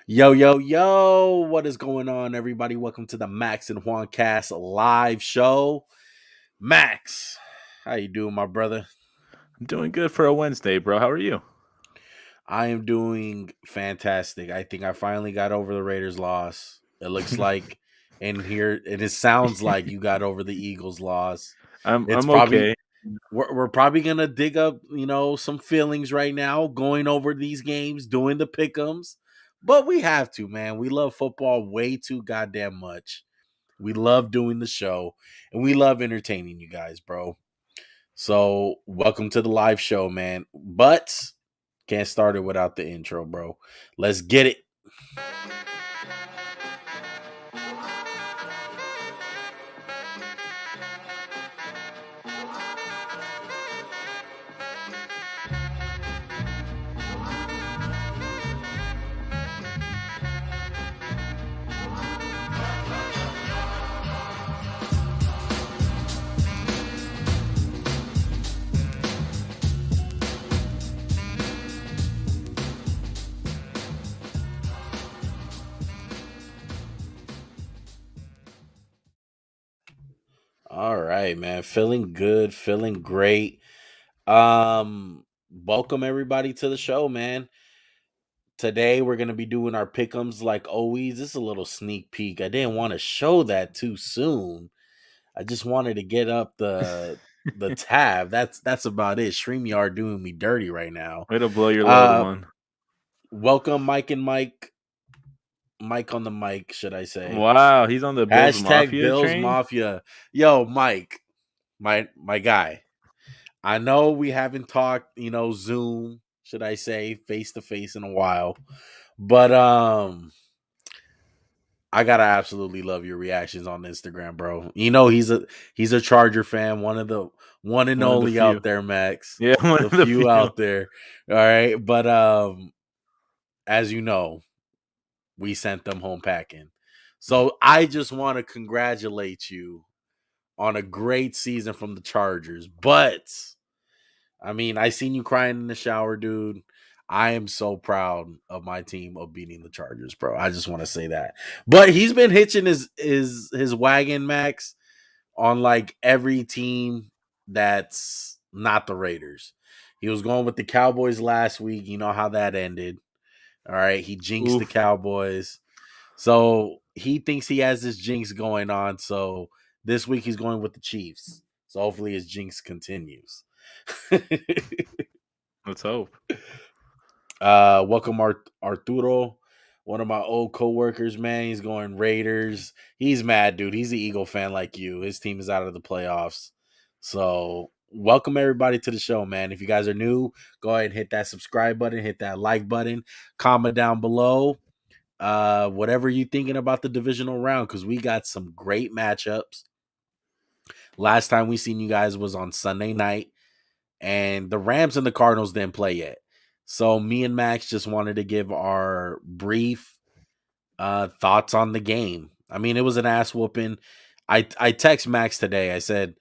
Yo, yo, yo, what is going on, everybody? Welcome to the Max&JuanCast live show. Max, how you doing, my brother? I'm doing good for a Wednesday, bro. How are you? I am doing fantastic. I think I finally got over the Raiders' loss. It looks like in here, it sounds like you got over the Eagles' loss. I'm It's I'm probably okay. we're probably gonna dig up, some feelings right now, going over these games, doing the pick'ems. But we have to, man. We love football way too goddamn much. We love doing the show and we love entertaining you guys, bro. So, welcome to the live show, man. But can't start it without the intro, bro. Let's get it. All right, man. Feeling good, feeling great. Welcome everybody to the show, man. Today we're gonna be doing our pick'ems like always. This is a little sneak peek. I didn't want to show that too soon. I just wanted to get up the tab. That's about it. StreamYard doing me dirty right now. Way to blow your load Uh one. Welcome Mike and Mike. Mike on the mic, should I say. Wow, he's on the Bills Hashtag Mafia Bills train. Mafia. Yo, Mike, my guy. I know we haven't talked, Zoom, should I say, face to face in a while. But I gotta absolutely love your reactions on Instagram, bro. He's a Charger fan, one and One of the only few. out there, Max. Yeah, one The of the few few. out there. All right. But as you know, we sent them home packing. So I just want to congratulate you on a great season from the Chargers. But I mean, I seen you crying in the shower, dude. I am so proud of my team of beating the Chargers, bro. I just want to say that. But he's been hitching his wagon, Max, on like every team that's not the Raiders. He was going with the Cowboys last week. You know how that ended. All right. He jinxed the Oof. Cowboys. So he thinks he has this jinx going on. So this week he's going with the Chiefs. So hopefully his jinx continues. Let's hope. Welcome Arturo, one of my old coworkers, man. He's going Raiders. He's mad, dude. He's an Eagle fan like you. His team is out of the playoffs. So welcome everybody to the show, man. If you guys are new, go ahead and hit that subscribe button, hit that like button, comment down below. Whatever you thinking about the divisional round, because we got some great matchups. Last time we seen you guys was on Sunday night, and the Rams and the Cardinals didn't play yet. So me and Max just wanted to give our brief thoughts on the game. I mean, it was an ass whooping. I text Max today. I said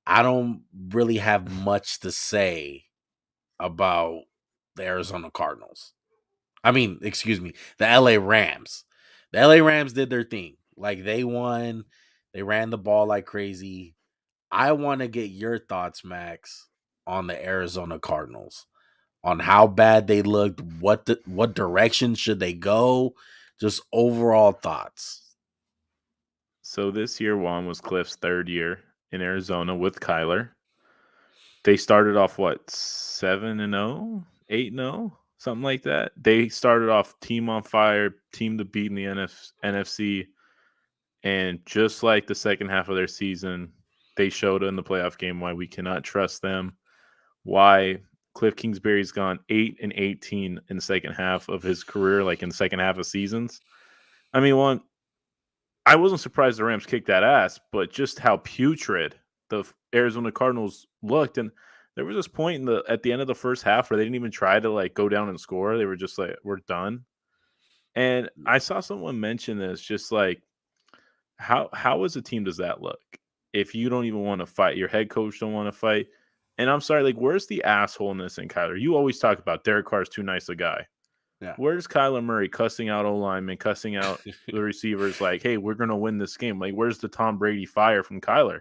I don't really have much to say about the Arizona Cardinals. I mean, excuse me, the LA Rams. The LA Rams did their thing. Like they won. They ran the ball like crazy. I want to get your thoughts, Max, on the Arizona Cardinals, on how bad they looked, what direction should they go, just overall thoughts. So this year Juan was Cliff's third year in Arizona with Kyler. They started off what 7-0, 8-0, something like that. They started off team on fire, team to beat in the NFC. And just like the second half of their season, they showed in the playoff game why we cannot trust them. Why Cliff Kingsbury's gone 8-18 in the second half of his career, like in the second half of seasons. I mean, I wasn't surprised the Rams kicked that ass, but just how putrid the Arizona Cardinals looked. And there was this point at the end of the first half where they didn't even try to like go down and score. They were just like, we're done. And I saw someone mention this, just like how as a team does that look if you don't even want to fight? Your head coach don't want to fight. And I'm sorry, like, where's the assholeness in Kyler? You always talk about Derek Carr's too nice a guy. Yeah. Where's Kyler Murray cussing out O linemen, cussing out the receivers? Like, hey, we're gonna win this game. Like, where's the Tom Brady fire from Kyler?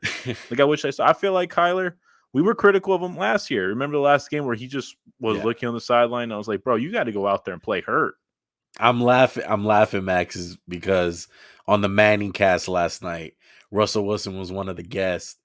Like, I wish I saw. I feel like Kyler. We were critical of him last year. Remember the last game where he just was Yeah. looking on the sideline? I was like, bro, you got to go out there and play hurt. I'm laughing, Max, is because on the Manning cast last night, Russell Wilson was one of the guests.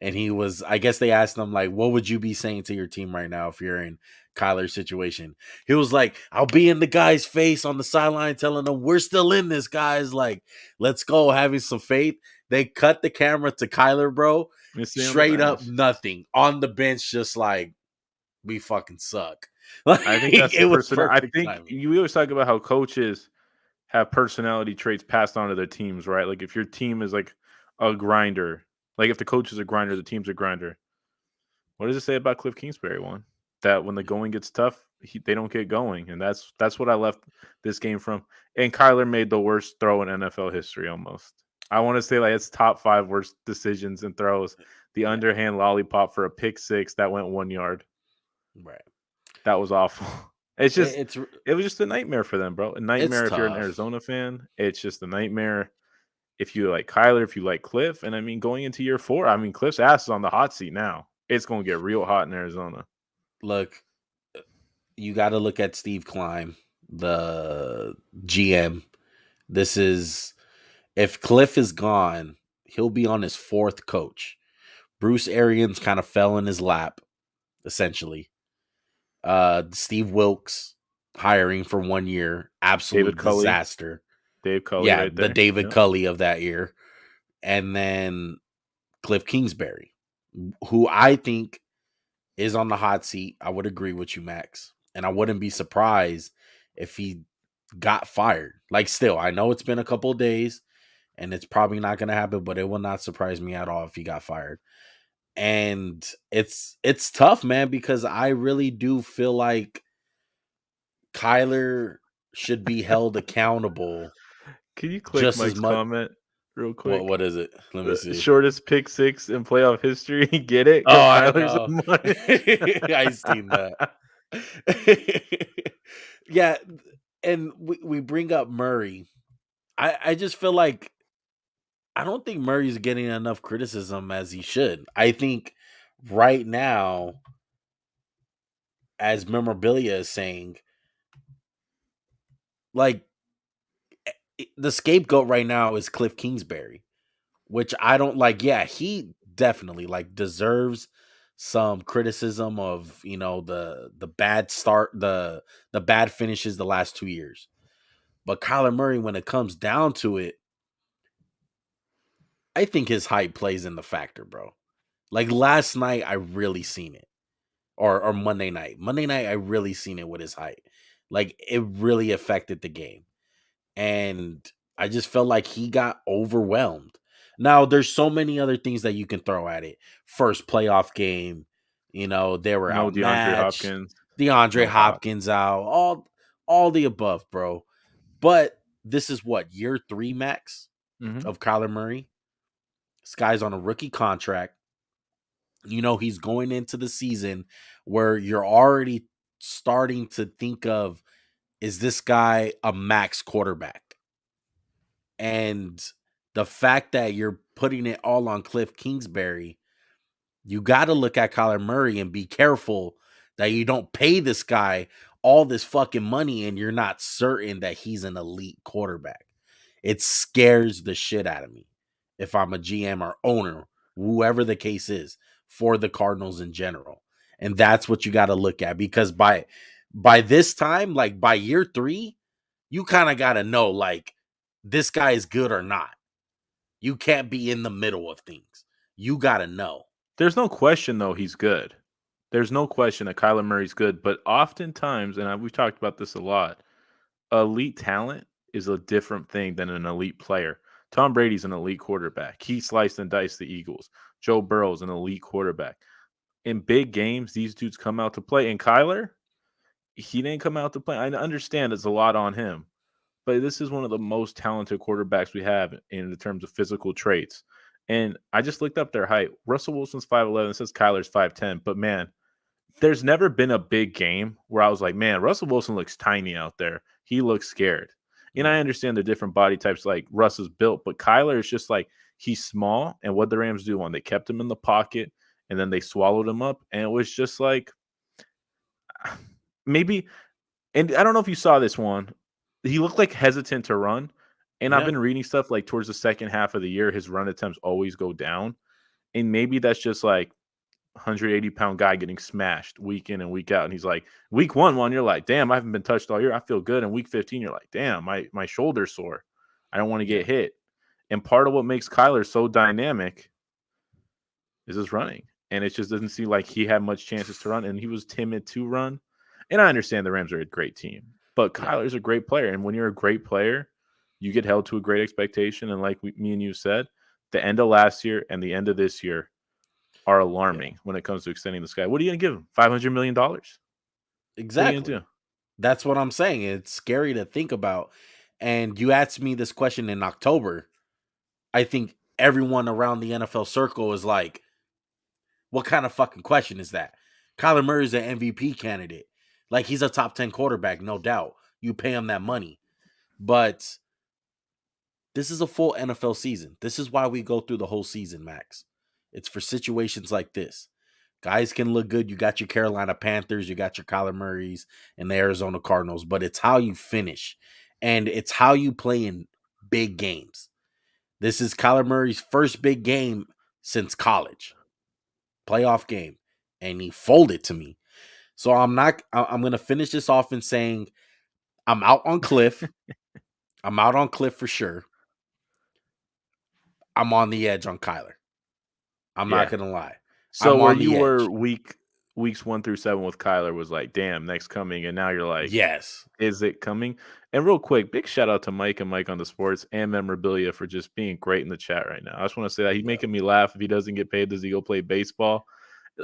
And he was, I guess they asked him, like, what would you be saying to your team right now if you're in Kyler's situation? He was like, I'll be in the guy's face on the sideline telling them, we're still in this, guys. Like, let's go, having some faith. They cut the camera to Kyler, bro. Missing on the Straight up bench. nothing. On the bench, just like, we fucking suck. Like, I think that's the it was person. I perfect think timing. we always talk about how coaches have personality traits passed on to their teams, right? Like if your team is like a grinder, like if the coach is a grinder, the team's a grinder. What does it say about Cliff Kingsbury one? That when the going gets tough, they don't get going, and that's what I left this game from. And Kyler made the worst throw in NFL history almost. I want to say like it's top 5 worst decisions and throws. The Yeah, underhand lollipop for a pick 6 that went 1 yard. right. That was awful. It's just It's it was just a nightmare for them, bro. A it's nightmare if you're an tough. Arizona fan. It's just a nightmare if you like Kyler, if you like Cliff. And I mean, going into year 4, I mean, Cliff's ass is on the hot seat now. It's going to get real hot in Arizona. Look, you got to look at Steve Klein, the GM. This is if Cliff is gone, he'll be on his 4th coach. Bruce Arians kind of fell in his lap, essentially. Steve Wilkes hiring for 1 year, David absolute Culley, disaster. Dave Culley Yeah, right the there. David Yep. Culley of that year. And then Cliff Kingsbury, who I think is on the hot seat. I would agree with you, Max. And I wouldn't be surprised if he got fired. Like, still, I know it's been a couple of days and it's probably not going to happen, but it will not surprise me at all if he got fired. And it's tough, man, because I really do feel like Kyler should be held accountable Can you click just as Mike's much. comment real quick? What is it? Let me see. Shortest pick 6 in playoff history. Get it? Oh, Because I Kyler's know. on mine. I seen that. Yeah, and we bring up Murray. I just feel like I don't think Murray's getting enough criticism as he should. I think right now, as memorabilia is saying, like the scapegoat right now is Cliff Kingsbury, which I don't like. Yeah, he definitely like deserves some criticism of the bad start, the bad finishes the last 2 years. But Kyler Murray, when it comes down to it, I think his height plays in the factor, bro. Like last night, I really seen it, or Monday night. Monday night, I really seen it with his height. Like it really affected the game, and I just felt like he got overwhelmed. Now, there's so many other things that you can throw at it. First playoff game, they were No DeAndre outmatched. Hopkins. DeAndre No Hop. Hopkins out, all the above, bro. But this is what year 3, Max, Mm-hmm. of Kyler Murray. This guy's on a rookie contract. He's going into the season where you're already starting to think of, is this guy a max quarterback? And the fact that you're putting it all on Cliff Kingsbury, you got to look at Kyler Murray and be careful that you don't pay this guy all this fucking money and you're not certain that he's an elite quarterback. It scares the shit out of me if I'm a GM or owner, whoever the case is, for the Cardinals in general. And that's what you got to look at, because by this time, like by year 3, you kind of got to know, like, this guy is good or not. You can't be in the middle of things. You got to know. There's no question, though, he's good. There's no question that Kyler Murray's good. But oftentimes, and we've talked about this a lot, elite talent is a different thing than an elite player. Tom Brady's an elite quarterback. He sliced and diced the Eagles. Joe Burrow's an elite quarterback. In big games, these dudes come out to play. And Kyler, he didn't come out to play. I understand it's a lot on him, but this is one of the most talented quarterbacks we have in terms of physical traits. And I just looked up their height. Russell Wilson's 5'11", says Kyler's 5'10", but man, there's never been a big game where I was like, man, Russell Wilson looks tiny out there. He looks scared. And I Yeah. understand the different body types like Russ is built, but Kyler is just like he's small. And what the Rams do when they kept him in the pocket and then they swallowed him up. And it was just like maybe, and I don't know if you saw this one. He looked like hesitant to run. And I've Yeah. been reading stuff like towards the second half of the year, his run attempts always go down. And maybe that's just like 180-pound guy getting smashed week in and week out. And he's like, week one, you're like, damn, I haven't been touched all year. I feel good. And week 15, you're like, damn, my shoulder's sore. I don't want to Yeah. get hit. And part of what makes Kyler so dynamic is his running. And it just doesn't seem like he had much chances to run. And he was timid to run. And I understand the Rams are a great team, but Yeah. Kyler's a great player. And when you're a great player, you get held to a great expectation. And like me and you said, the end of last year and the end of this year are Yeah. alarming when it comes to extending the sky. What are you going to give him? $500 million? What are you going to Exactly. do? That's what I'm saying. It's scary to think about. And you asked me this question in October. I think everyone around the NFL circle is like, what kind of fucking question is that? Kyler Murray's an MVP candidate. Like, he's a top 10 quarterback, no doubt. You pay him that money. But this is a full NFL season. This is why we go through the whole season, Max. It's for situations like this. Guys can look good. You got your Carolina Panthers, you got your Kyler Murrays and the Arizona Cardinals, but it's how you finish. And it's how you play in big games. This is Kyler Murray's first big game since college, playoff game, and he folded to me. So I'm going to finish this off in saying I'm out on Cliff. I'm out on Cliff for sure. I'm on the edge on Kyler. I'm not Yeah. going to lie. So I'm where on you the were edge. weeks 1 through 7 with Kyler was like, damn, next coming. And now you're like, Yes. is it coming? And real quick, big shout out to Mike and Mike on the sports and memorabilia for just being great in the chat right now. I just want to say that he's Yeah. making me laugh. If he doesn't get paid, does he go play baseball?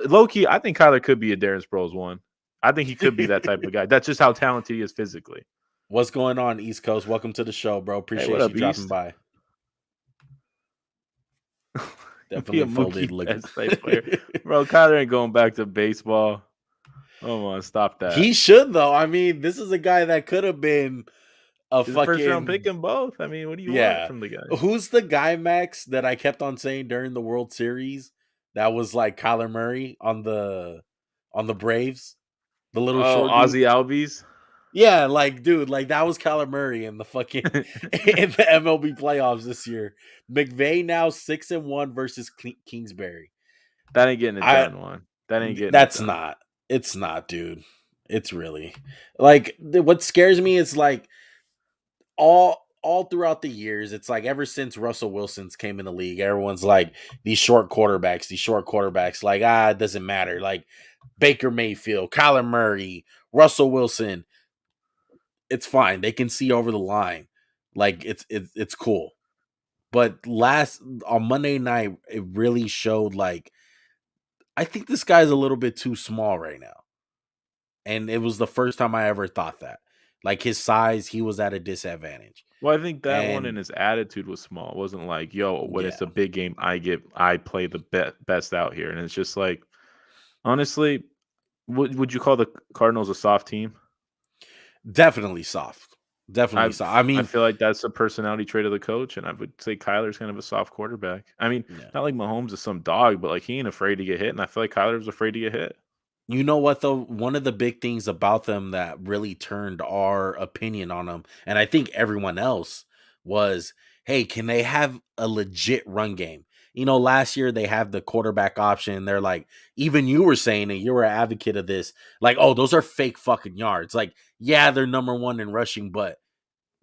Low key, I think Kyler could be a Darren Sproles one. I think he could be that type of guy. That's just how talented he is physically. What's going on, East Coast? Welcome to the show, bro. Hey, what Appreciate you up, dropping East? by. Be a Definitely folded Mookie looking. Betts type player. Bro, Kyler ain't going back to baseball. Come on, stop that. He should though. I mean, this is a guy that could have been a He's a first round pick fucking in both. I mean, what do you want yeah. from the guy? Who's the guy, Max, that I kept on saying during the World Series that was like Kyler Murray on the Braves? The little Oh, short dude? Ozzy Albies. Yeah, like dude, like that was Kyler Murray in the fucking in the MLB playoffs this year. McVay now 6-1 versus Kingsbury. That ain't getting it I done, one. That ain't getting it That's done. not. It's not, dude. It's really like what scares me is like all throughout the years. It's like ever since Russell Wilson's came in the league, everyone's like these short quarterbacks, these short quarterbacks. Like it doesn't matter. Like Baker Mayfield, Kyler Murray, Russell Wilson. It's fine. They can see over the line. Like it's cool. But last on Monday night, it really showed like I think this guy's a little bit too small right now. And it was the first time I ever thought that. Like his size, he was at a disadvantage. Well, I think that one and And his attitude was small. It wasn't like, yo, when it's yeah, a big game, I play the best out here. And it's just like, honestly, would you call the Cardinals a soft team? definitely soft. Definitely soft. I I mean, feel like that's a personality trait of the coach, and I would say Kyler's kind of a soft quarterback. I mean, yeah. not like Mahomes is some dog, but like he ain't afraid to get hit, and I feel like Kyler was afraid to get hit. You know what though? One of the big things about them that really turned our opinion on them, and I think everyone else was, hey, can they have a legit run game? You know, last year they have the quarterback option. They're like, even you were saying it, you were an advocate of this. Like, oh, those are fake fucking yards. Like, yeah, they're number one in rushing, but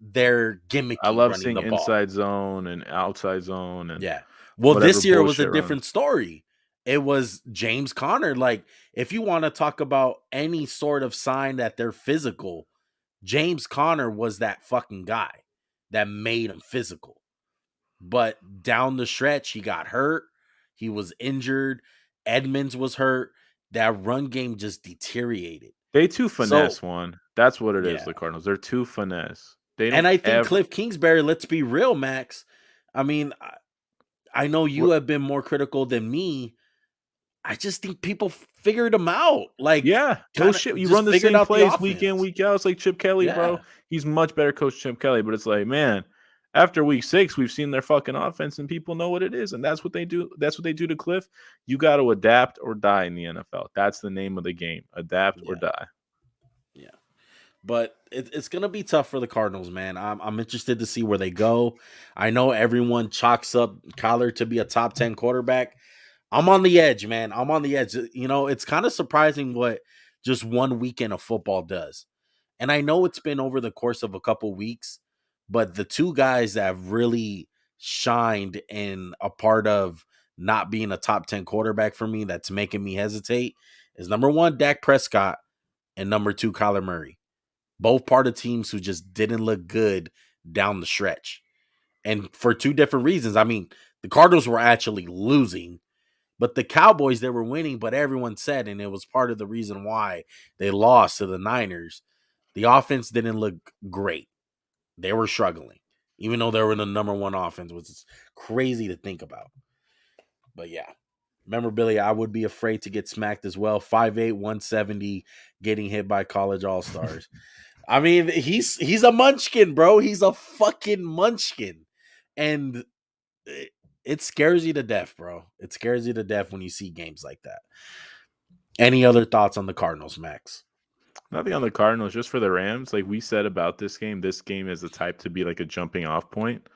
they're I gimmicky love running seeing the ball. inside zone and outside zone and Yeah. Well, whatever this year was a bullshit runs. different story. It was James Conner. Like, if you want to talk about any sort of sign that they're physical, James Conner was that fucking guy that made him physical. But down the stretch, he got hurt. He was injured. Edmonds was hurt. That run game just deteriorated. They too So, finesse one. That's what it is. yeah. The Cardinals. They're too finesse. They And don't I think ever. Cliff Kingsbury, let's be real, Max. I mean, I know you What have been more critical than me I just think people figured him out. Like, Yeah, no kind shit. of You just run the figured same out the plays week in, offense. week out. It's like Chip Kelly, bro. Yeah. He's much better coach than Chip Kelly, but it's like, man, after week 6, we've seen their fucking offense and people know what it is. And that's what they do. That's what they do to Cliff. You got to adapt or die in the NFL. That's the name of the game. Adapt or Yeah. die. Yeah. But it's gonna be tough for the Cardinals, man. I'm interested to see where they go. I know everyone chalks up Kyler to be a top 10 quarterback. I'm on the edge, man. I'm on the edge. You know, it's kind of surprising what just one weekend of football does. And I know it's been over the course of a couple weeks, but the two guys that have really shined in a part of not being a top 10 quarterback for me that's making me hesitate is number one, Dak Prescott, and number two, Kyler Murray. Both part of teams who just didn't look good down the stretch. And for two different reasons. I mean, the Cardinals were actually losing, but the Cowboys, they were winning, but everyone said, and it was part of the reason why they lost to the Niners, the offense didn't look great. They were struggling, even though they were the number one offense, which is crazy to think about. But yeah, memorabilia, I would be afraid to get smacked as well. 5'8", 170, getting hit by college all-stars. I mean, he's a munchkin, bro. He's a fucking munchkin. And it scares you to death, bro. It scares you to death when you see games like that. Any other thoughts on the Cardinals, Max? Nothing on the Cardinals, just for the Rams. Like we said about this game is the type to be like a jumping off point.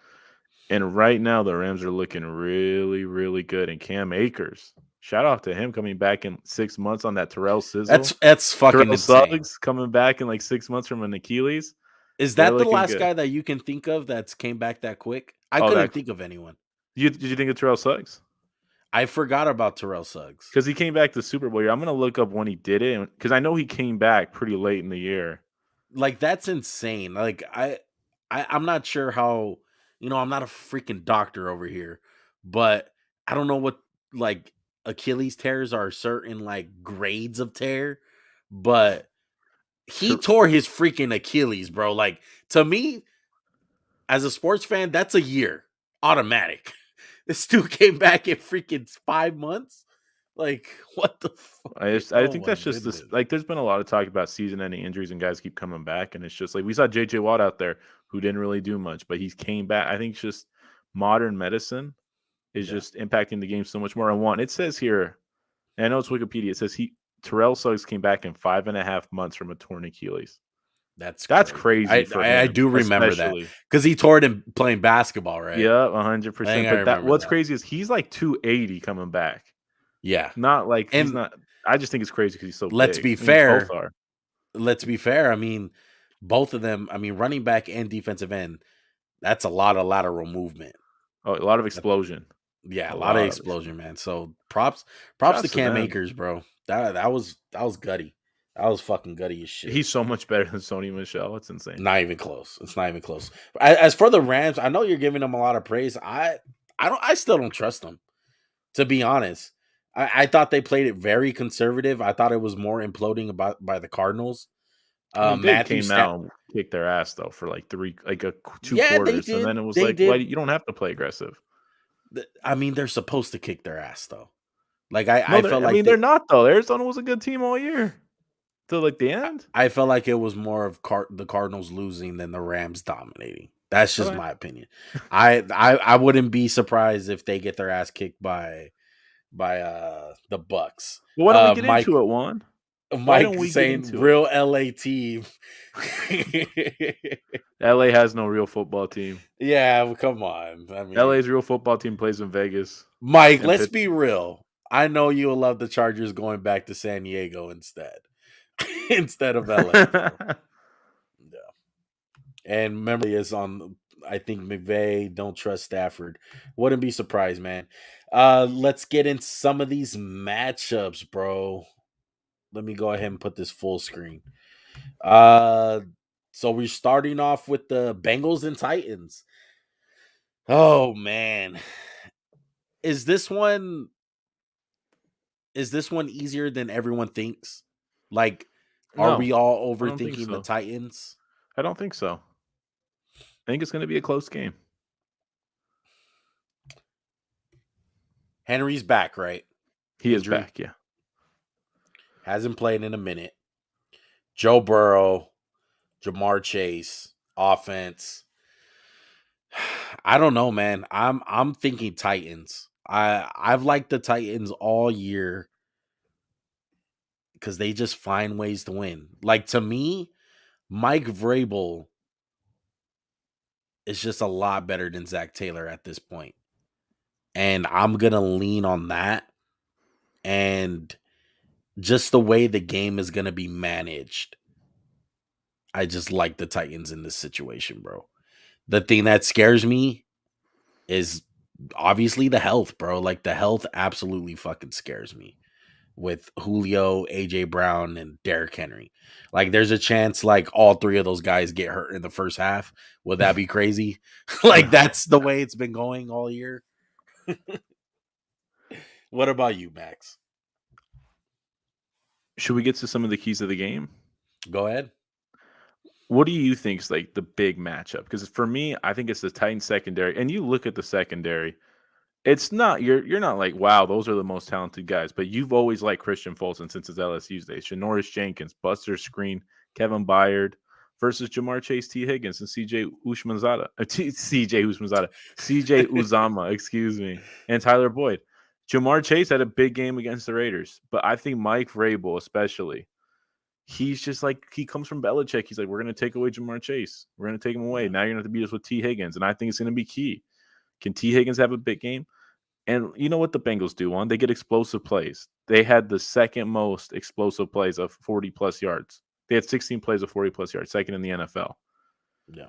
And right now, the Rams are looking really, really good. And Cam Akers, shout out to him coming back in 6 months on that Terrell Sizzle. That's fucking Terrell insane. Suggs coming back in like 6 months from an Achilles. Is They're that the looking last good. guy that you can think of that's came back that quick? I Oh, couldn't think of anyone. did you think of Terrell Suggs? I forgot about Terrell Suggs. Because he came back the Super Bowl year. I'm gonna look up when he did it because I know he came back pretty late in the year. Like, that's insane. Like, I'm not sure how, I'm not a freaking doctor over here, but I don't know what, like, Achilles tears are certain, like, grades of tear, but he Ter- tore his freaking Achilles, bro. Like, to me, as a sports fan, that's a year automatic. This dude came back in freaking 5 months. Like, what the fuck? I Oh think my that's just this. goodness. Like, there's been a lot of talk about season-ending injuries and guys keep coming back, and it's just like we saw J.J. Watt out there who didn't really do much, but he came back. I think it's just modern medicine is Yeah, just impacting the game so much more. It says here, and I know it's Wikipedia. It says Terrell Suggs came back in 5.5 months from a torn Achilles. that's That's crazy. crazy for I him, do remember that especially. because he tore it in playing basketball, right? Yeah, I think 100%. I But that remember what's that. crazy is he's like 280 coming back. Yeah, Not like he's and not. I just think it's crazy because he's so let's big. be I mean, both fair. are. Let's be fair. I mean, both of them. I mean, running back and defensive end. That's a lot of lateral movement. Oh, a lot of explosion. Yeah, a A lot of lot of explosion, explosion. man. So props to Shouts to Cam them. Akers, bro. That was gutty. That was fucking gutty as shit. He's so much better than Sony Michelle. It's insane. Not even close. It's not even close. As for the Rams, I know you're giving them a lot of praise. I still don't trust them, to be honest. I thought they played it very conservative. I thought it was more imploding about by the Cardinals. I mean, they Matthew came Stat. out and kicked their ass though for like two Yeah, they quarters, and did. then it was They like, why did. you don't have to play aggressive? I mean, they're supposed to kick their ass though. Like No, I felt I like mean they they're not though. Arizona was a good team all year till like the end. I felt like it was more of the Cardinals losing than the Rams dominating. That's just Okay. my opinion. I wouldn't be surprised if they get their ass kicked by the Bucks. Well, why don't we get Mike into it, Juan? Why Mike don't we get saying into it? real LA team. LA has no real football team. Yeah, well, come on. I mean, LA's real football team plays in Vegas Mike, and let's be Pittsburgh. real. I know you'll love the Chargers going back to San Diego instead. Instead of LA, bro. Yeah. And remember, is on. I think McVay. Don't trust Stafford. Wouldn't be surprised, man. Let's get in some of these matchups, bro. Let me go ahead and put this full screen. Uh, so we're starting off with the Bengals and Titans. Oh man, is this one is this one easier than everyone thinks? Like, are No, we all I don't think overthinking the so. Titans? I don't think so. I think it's going to be a close game. Henry's back, right? He is injury. back, yeah. Hasn't played in a minute. Joe Burrow, Jamar Chase, offense. I don't know, man. I'm thinking Titans. I've liked the Titans all year because they just find ways to win. Like to me, Mike Vrabel is just a lot better than Zach Taylor at this point. And I'm gonna lean on that. And just the way the game is gonna be managed. I just like the Titans in this situation, bro. The thing that scares me is obviously the health, bro. Like the health absolutely fucking scares me with Julio, AJ Brown, and Derrick Henry. Like there's a chance like all three of those guys get hurt in the first half. Would that be crazy? Like that's the way it's been going all year. What about you, Max? Should we get to some of the keys of the game? Go ahead. What do you think is like the big matchup? Because for me, I think it's the Titans secondary. And you look at the secondary, it's not you're not like, wow, those are the most talented guys, but you've always liked Christian Fulton since his LSU days. Janoris Jenkins, Buster Screen, Kevin Byard versus Jamar Chase, T. Higgins, and CJ Ushmanzada. CJ Ushmanzada. CJ Uzama, excuse me, and Tyler Boyd. Jamar Chase had a big game against the Raiders, but I think Mike Vrabel, especially, he's just like he comes from Belichick. He's like, we're going to take away Jamar Chase. We're going to take him away. Yeah. Now you're going to have to beat us with T. Higgins, and I think it's going to be key. Can T. Higgins have a big game? And you know what the Bengals do on? They get explosive plays. They had the second most explosive plays of 40-plus yards. They had 16 plays of 40-plus yards, second in the NFL. Yeah.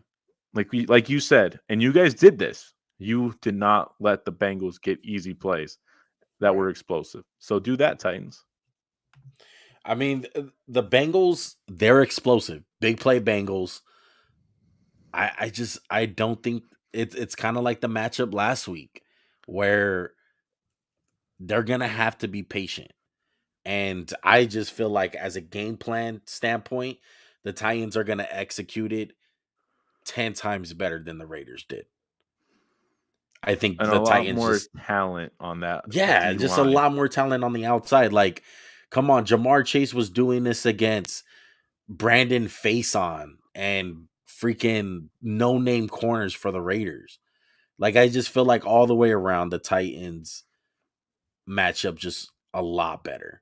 Like you said, and you guys did this. You did not let the Bengals get easy plays that were explosive. So do that, Titans. I mean, the Bengals, they're explosive. Big play Bengals. I don't think it's kind of like the matchup last week where they're gonna have to be patient. And I just feel like as a game plan standpoint, the Titans are gonna execute it 10 times better than the Raiders did. I think And a the lot Titans more just talent on that yeah, D just a line. lot more talent on the outside. Like, come on, Jamar Chase was doing this against Brandon Faison and freaking no name corners for the Raiders. Like, I just feel like all the way around the Titans matchup just a lot better.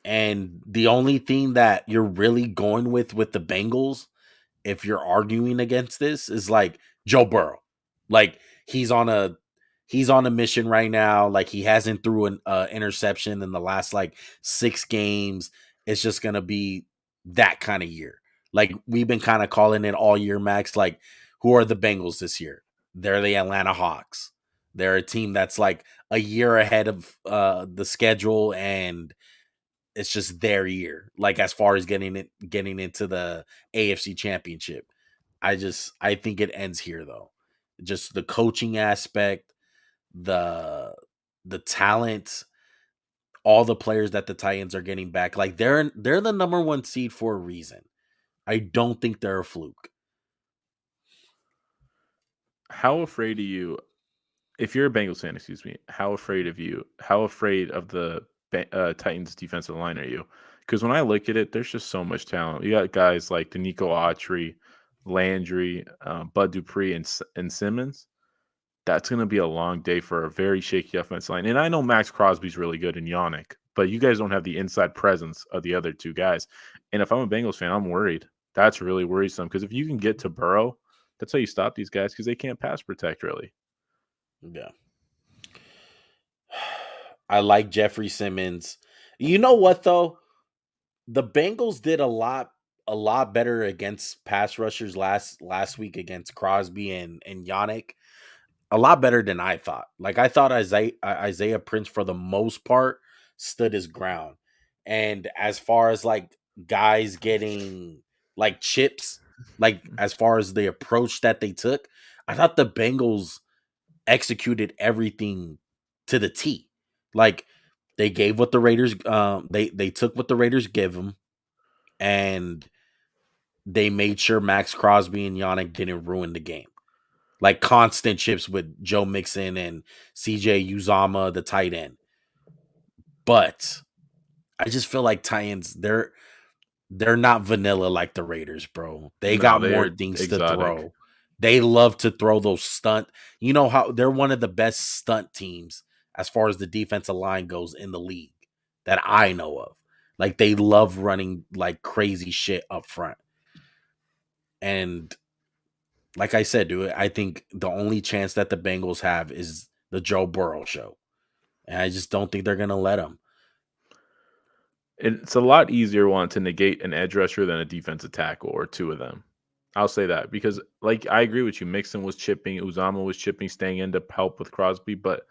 And the only thing that you're really going with the Bengals, if you're arguing against this, is like Joe Burrow. Like he's on a mission right now. Like he hasn't threw an interception in the last like 6 games. It's just gonna be that kind of year. Like we've been kind of calling it all year, Max. Like who are the Bengals this year? They're the Atlanta Hawks. They're a team that's like a year ahead of the schedule, and it's just their year. Like as far as getting into the AFC Championship, I think it ends here though. Just the coaching aspect, the the talent, all the players that the Titans are getting back. Like they're the number one seed for a reason. I don't think they're a fluke. How afraid are you? If you're a Bengals fan, excuse me, how afraid of you? How afraid of the Titans defensive line are you? Because when I look at it, there's just so much talent. You got guys like Danico Autry, Landry, Bud Dupree, and Simmons. That's going to be a long day for a very shaky offensive line. And I know Max Crosby's really good in Yannick, but you guys don't have the inside presence of the other two guys. And if I'm a Bengals fan, I'm worried. That's really worrisome because if you can get to Burrow, that's how you stop these guys because they can't pass protect really. Yeah. I like Jeffrey Simmons. You know what though? The Bengals did a lot better against pass rushers last week against Crosby and Yannick. A lot better than I thought. Like I thought Isaiah Prince for the most part stood his ground. And as far as like guys getting like chips, like as far as the approach that they took, I thought the Bengals executed everything to the T. Like they gave what the Raiders they took what the Raiders give them, and they made sure Max Crosby and Yannick didn't ruin the game. Like constant chips with Joe Mixon and CJ Uzama, the tight end. But I just feel like Titans, they're not vanilla like the Raiders, bro. They No, got more they're things to exotic. throw. They love to throw those stunt. You know how they're one of the best stunt teams as far as the defensive line goes in the league that I know of. Like they love running like crazy shit up front. And like I said, dude, I think the only chance that the Bengals have is the Joe Burrow show. And I just don't think they're going to let him. It's a lot easier one to negate an edge rusher than a defensive tackle or two of them. I'll say that because, like, I agree with you. Mixon was chipping, Uzama was chipping, staying in to help with Crosby, but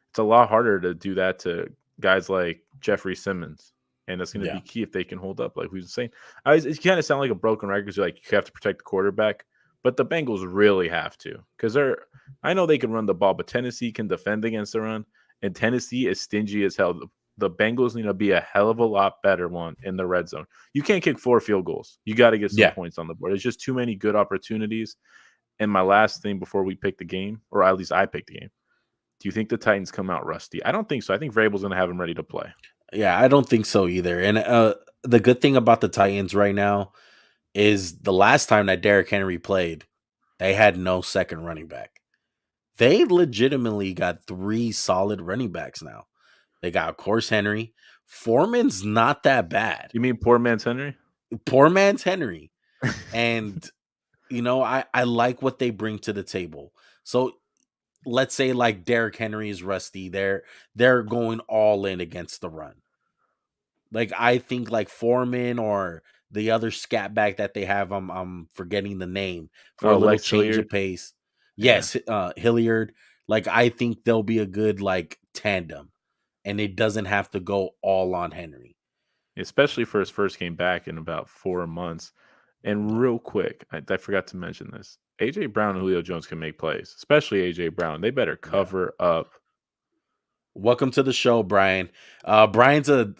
it's a lot harder to do that to guys like Jeffrey Simmons, and that's going to Yeah. be key if they can hold up. Like we were saying, it kind of sound like a broken record. You're like you have to protect the quarterback, but the Bengals really have to because they're. I know they can run the ball, but Tennessee can defend against the run, and Tennessee is stingy as hell. The Bengals need to be a hell of a lot better one in the red zone. You can't kick 4 field goals. You got to get some Yeah. points on the board. There's just too many good opportunities. And my last thing before we pick the game, or at least I pick the game. Do you think the Titans come out rusty? I don't think so. I think Vrabel's going to have them ready to play. Yeah, I don't think so either. And the good thing about the Titans right now is the last time that Derrick Henry played, they had no second running back. They legitimately got 3 solid running backs now. They got, of course, Henry. Foreman's not that bad. You mean poor man's Henry? Poor man's Henry. And, I like what they bring to the table. So let's say like Derrick Henry is rusty. They're going all in against the run. Like I think like Foreman or the other scat back that they have, I'm forgetting the name for a Oh, little Lex change of Hilliard. pace. Yeah, Yes, Hilliard. Like I think they'll be a good like tandem, and it doesn't have to go all on Henry. especially for his first game back in about 4 months. And real quick, I forgot to mention this. AJ Brown and Julio Jones can make plays, especially AJ Brown. They better Yeah. cover up. Welcome to the show, Brian. Brian's a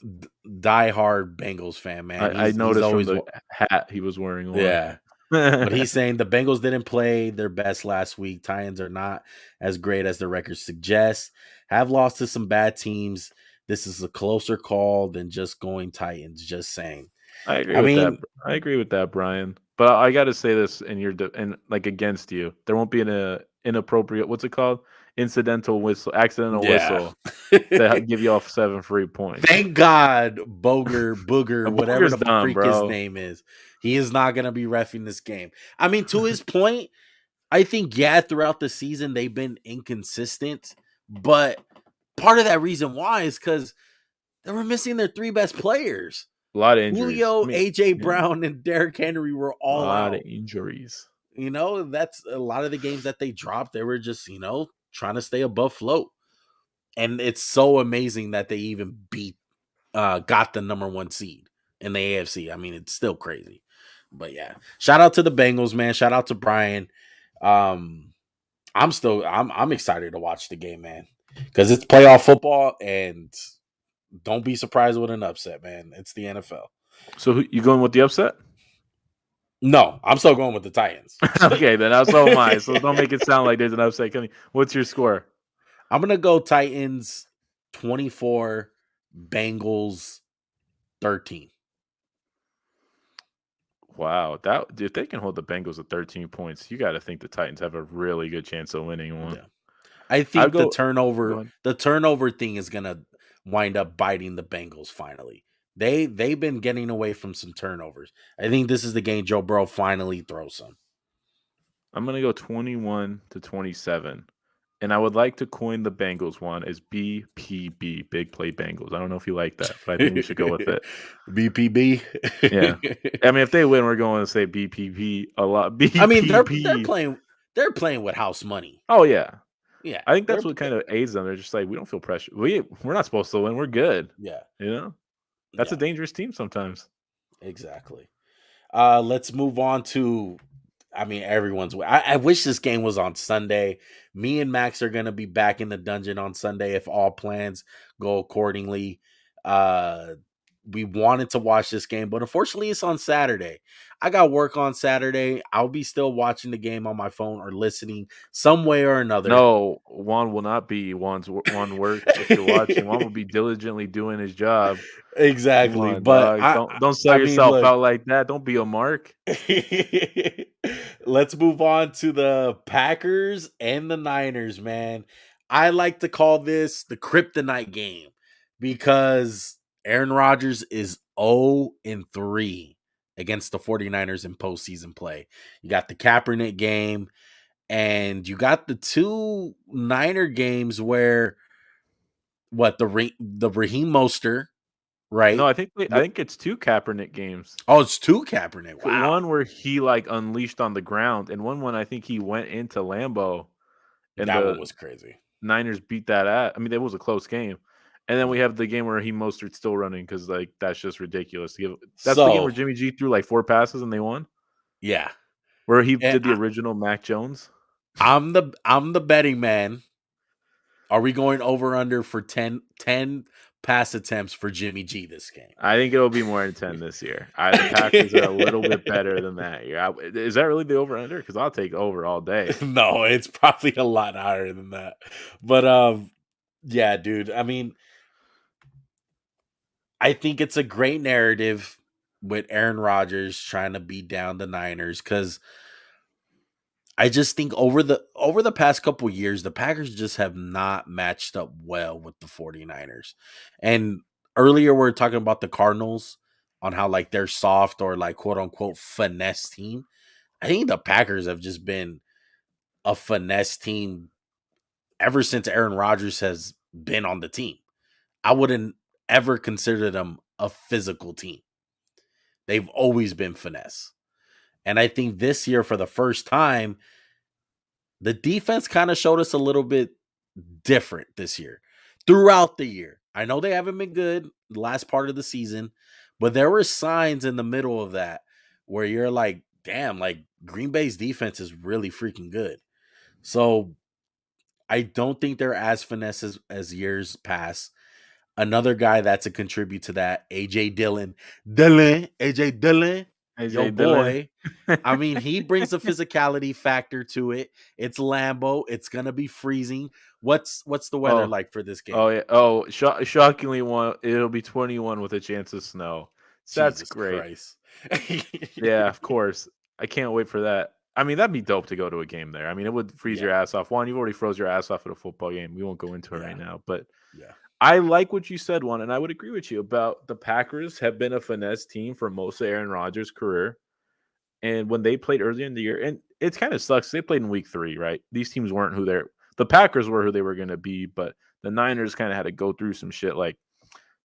diehard Bengals fan, man. I He's noticed from always the hat he was wearing one. yeah. But he's saying the Bengals didn't play their best last week. Titans are not as great as the record suggests. Have lost to some bad teams. This is a closer call than just going Titans. Just saying. I agree I with that. mean, I agree with that, Brian. But I got to say this, and like against you, there won't be an inappropriate. What's it called? Accidental yeah. whistle to give you off 7 free points. Thank God, Booger, whatever Booger's the done, freak his bro. name is, he is not going to be reffing this game. I mean, to his point, I think, yeah, throughout the season, they've been inconsistent, but part of that reason why is because they were missing their 3 best players. A lot of injuries. Julio, I mean, AJ yeah, Brown, and Derrick Henry were a all lot of out. injuries. That's a lot of the games that they dropped. They were just, trying to stay above float. And it's so amazing that they even got the number 1 seed in the AFC. I mean, it's still crazy. But yeah, shout out to the Bengals, man. Shout out to Brian. I'm excited to watch the game, man, because it's playoff football, and don't be surprised with an upset, man. It's the NFL. So you going with the upset? No, I'm still going with the Titans. Okay, then so am I. So don't make it sound like there's an upset coming. What's your score? I'm gonna go Titans 24, Bengals 13. Wow, that if they can hold the Bengals at 13 points, you got to think the Titans have a really good chance of winning one. Yeah. I I'll think the go. Go turnover ahead. the turnover thing is gonna wind up biting the Bengals finally. They've been getting away from some turnovers. I think this is the game Joe Burrow finally throws some. I'm gonna go 21-27, and I would like to coin the Bengals one as BPB, Big Play Bengals. I don't know if you like that, but I think we should go with it. BPB. Yeah, I mean, if they win, we're going to say BPP a lot. I mean, they're BPP. playing with house money. Oh yeah, Yeah, I think that's what kind of aids them. They're just like we don't feel pressure. We're not supposed to win. We're good. yeah, You know, that's a yeah, dangerous team sometimes. exactly. Let's move on to. I mean, everyone's. I wish this game was on Sunday. Me and Max are gonna be back in the dungeon on Sunday if all plans go accordingly. Uh, we wanted to watch this game, but unfortunately it's on Saturday. I got work on Saturday. I'll be still watching the game on my phone or listening some way or another. No, Juan will not be Juan work if you're watching. Juan will be diligently doing his job. Come Exactly. on, But dog. Don't sell I mean, yourself look, out like that. Don't be a mark. let's move on to the Packers and the Niners, man. I like to call this the Kryptonite game because Aaron Rodgers is 0-3 against the 49ers in postseason play. You got the Kaepernick game, and you got the two Niner games where the Raheem Mostert, No, right? I think it's 2 Kaepernick games. Oh, it's two Kaepernick. Wow. One where he, like, unleashed on the ground, and one when I think he went into Lambeau, and That one the was crazy. Niners beat that at I mean, it was a close game. And then we have the game where he Mostert's still running because, like, that's just ridiculous to give that's the game where So, Jimmy G threw, like, 4 passes and they won? yeah. Where he And did the original Mac Jones? I'm the betting man. Are we going over under for 10 pass attempts for Jimmy G this game? I think it'll be more than 10 this year. The Packers are a little bit better than that year. Is that really the over-under? Because I'll take over all day. No, it's probably a lot higher than that. But yeah, dude. I mean, I think it's a great narrative with Aaron Rodgers trying to beat down the Niners because I just think over the past couple years, the Packers just have not matched up well with the 49ers. And earlier we are talking about the Cardinals on how like they're soft or like quote unquote finesse team. I think the Packers have just been a finesse team ever since Aaron Rodgers has been on the team. I wouldn't ever consider them a physical team. They've always been finesse. And I think this year, for the first time, the defense kind of showed us a little bit different this year throughout the year. I know they haven't been good the last part of the season, but there were signs in the middle of that where you're like, damn, like Green Bay's defense is really freaking good. So I don't think they're as finesse as years past. Another guy that's a contribute to that, AJ Dillon. AJ Dillon, yo AJ Dillon. boy. I mean, he brings a physicality factor to it. It's Lambeau. It's gonna be freezing. What's the weather Oh, like for this oh, game? yeah. Oh, shockingly, it'll be 21 with a chance of snow. So that's Jesus great. Christ. Yeah, of course. I can't wait for that. I mean, that'd be dope to go to a game there. I mean, it would freeze your Yeah, ass off. Juan, you've already froze your ass off at a football game. We won't go into it right yeah, now, but yeah. I like what you said, Juan, and I would agree with you about the Packers have been a finesse team for most of Aaron Rodgers' career. And when they played earlier in the year, and it kind of sucks. They played in week 3, right? These teams weren't the Packers were who they were going to be, but the Niners kind of had to go through some shit. Like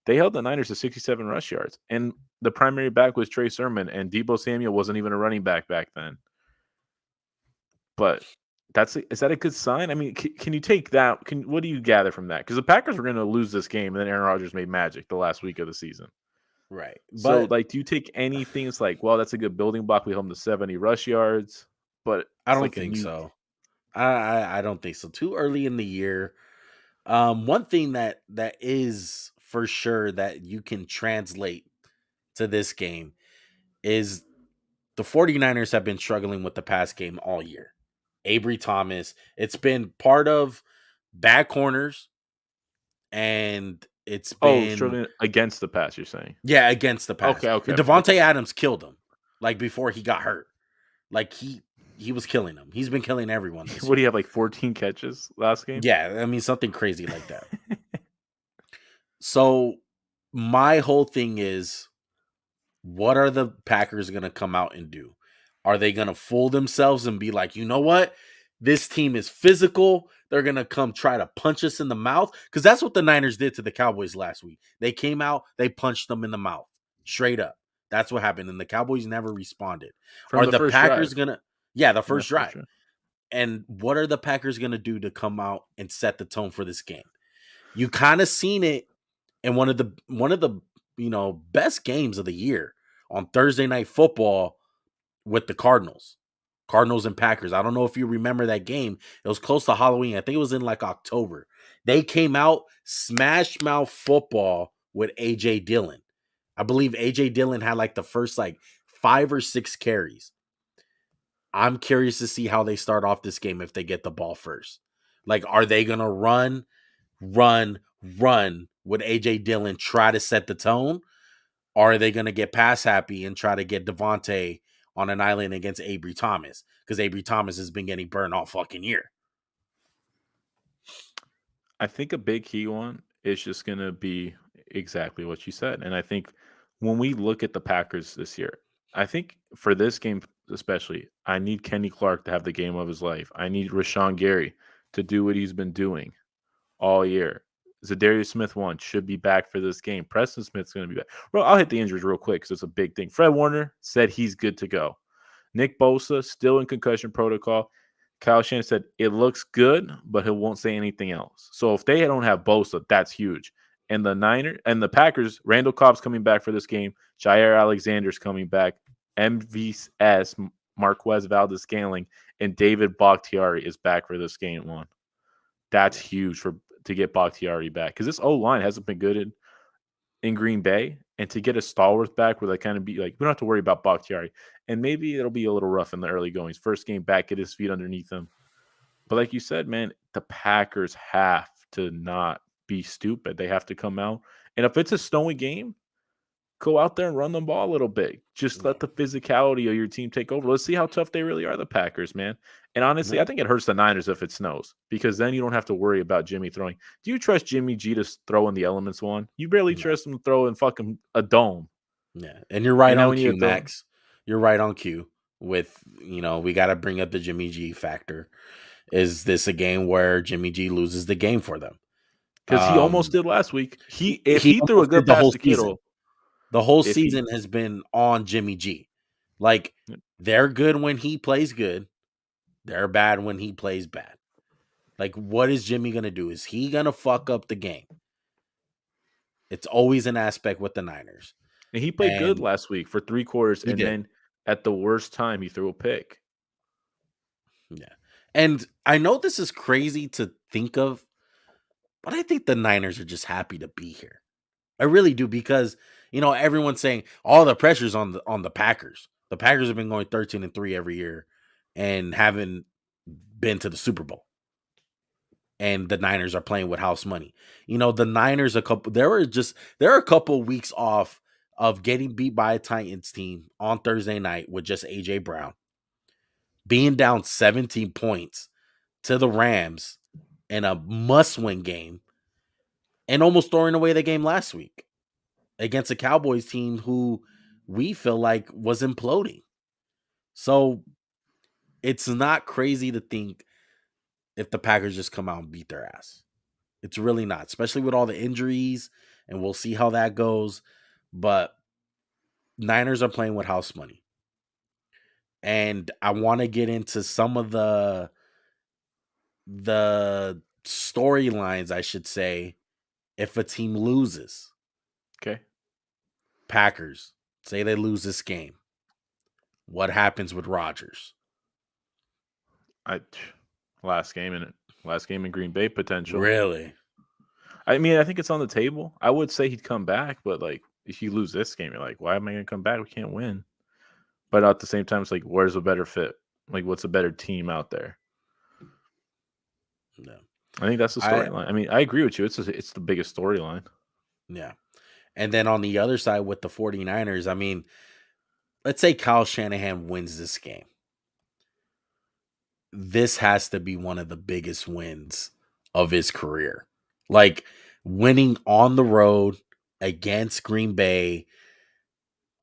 they held the Niners to 67 rush yards, and the primary back was Trey Sermon, and Deebo Samuel wasn't even a running back then. But is that a good sign? I mean, can you take that? What do you gather from that? Because the Packers were going to lose this game, and then Aaron Rodgers made magic the last week of the season. Right. So, But like, do you take anything? It's like, well, that's a good building block. We held them to 70 rush yards, but I it's don't like a think new. so. I don't think so. Too early in the year. One thing that is for sure that you can translate to this game is the 49ers have been struggling with the pass game all year. Avery Thomas, it's been part of bad corners, and it's Oh, been struggling against the pass. You're saying? yeah, against the pass. Okay, okay, Devontae okay. Adams killed him like before he got hurt. Like he was killing him. He's been killing everyone this What do year. you have? Like 14 catches last game? Yeah, I mean something crazy like that. So my whole thing is, what are the Packers going to come out and do? Are they going to fool themselves and be like, you know what? This team is physical. They're going to come try to punch us in the mouth. Because that's what the Niners did to the Cowboys last week. They came out, they punched them in the mouth. Straight up. That's what happened. And the Cowboys never responded. From Are the the first drive. Packers going to, yeah, the From that first first drive. drive. And what are the Packers going to do to come out and set the tone for this game? You kind of seen it in one of the best games of the year on Thursday Night Football with the Cardinals and Packers. I don't know if you remember that game. It was close to Halloween. I think it was in like October. They came out smash mouth football with AJ Dillon. I believe AJ Dillon had like the first like 5 or 6 carries. I'm curious to see how they start off this game if they get the ball first. Like, are they gonna run with AJ Dillon, try to set the tone? Or are they gonna get pass happy and try to get Devontae on an island against Avery Thomas? Because Avery Thomas has been getting burned all fucking year. I think a big key one is just going to be exactly what you said. And I think when we look at the Packers this year, I think for this game especially, I need Kenny Clark to have the game of his life. I need Rashawn Gary to do what he's been doing all year. Zadarius Smith should be back for this game. Preston Smith's going to be back. Bro, I'll hit the injuries real quick because it's a big thing. Fred Warner said he's good to go. Nick Bosa still in concussion protocol. Kyle Shanahan said it looks good, but he won't say anything else. So if they don't have Bosa, that's huge. And the Packers, Randall Cobb's coming back for this game. Jair Alexander's coming back. MVS, Marquez Valdez-Scantling, and David Bakhtiari is back for this game one. That's huge to get Bakhtiari back because this O-line hasn't been good in Green Bay, and to get a stalwart back where they kind of be like, we don't have to worry about Bakhtiari. And maybe it'll be a little rough in the early goings. First game back, get his feet underneath him. But like you said, man, the Packers have to not be stupid. They have to come out. And if it's a snowy game, go out there and run the ball a little bit. Just let the physicality of your team take over. Let's see how tough they really are, the Packers, man. And honestly, I think it hurts the Niners if it snows because then you don't have to worry about Jimmy throwing. Do you trust Jimmy G to throw in the elements one? You barely trust him to throw in fucking a dome. Yeah, and you're right And now on we need cue, to throw- Max. You're right on cue with, we got to bring up the Jimmy G factor. Is this a game where Jimmy G loses the game for them? Because he almost did last week. If he threw a almost good did the pass whole to season. Kittle, The whole season has been on Jimmy G. Like, they're good when he plays good. They're bad when he plays bad. Like, what is Jimmy going to do? Is he going to fuck up the game? It's always an aspect with the Niners. and he played good last week for 3 quarters, and then at the worst time, he threw a pick. Yeah. And I know this is crazy to think of, but I think the Niners are just happy to be here. I really do, because everyone's saying all the pressure's on the Packers. The Packers have been going 13-3 every year and haven't been to the Super Bowl. And the Niners are playing with house money. The Niners there are a couple weeks off of getting beat by a Titans team on Thursday night with just AJ Brown, being down 17 points to the Rams in a must-win game, and almost throwing away the game last week against a Cowboys team who we feel like was imploding. So it's not crazy to think if the Packers just come out and beat their ass. It's really not, especially with all the injuries, and we'll see how that goes. But Niners are playing with house money. And I want to get into some of the storylines, I should say, if a team loses. Okay. Packers, say they lose this game. What happens with Rodgers? Last game in Green Bay potential. Really? I mean, I think it's on the table. I would say he'd come back, but like if you lose this game, you're like, why am I going to come back? We can't win. But at the same time, it's like, where's a better fit? Like, what's a better team out there? No. I think that's the storyline. I mean, I agree with you. It's the biggest storyline. Yeah. And then on the other side with the 49ers, I mean, let's say Kyle Shanahan wins this game. This has to be one of the biggest wins of his career. Like, winning on the road against Green Bay,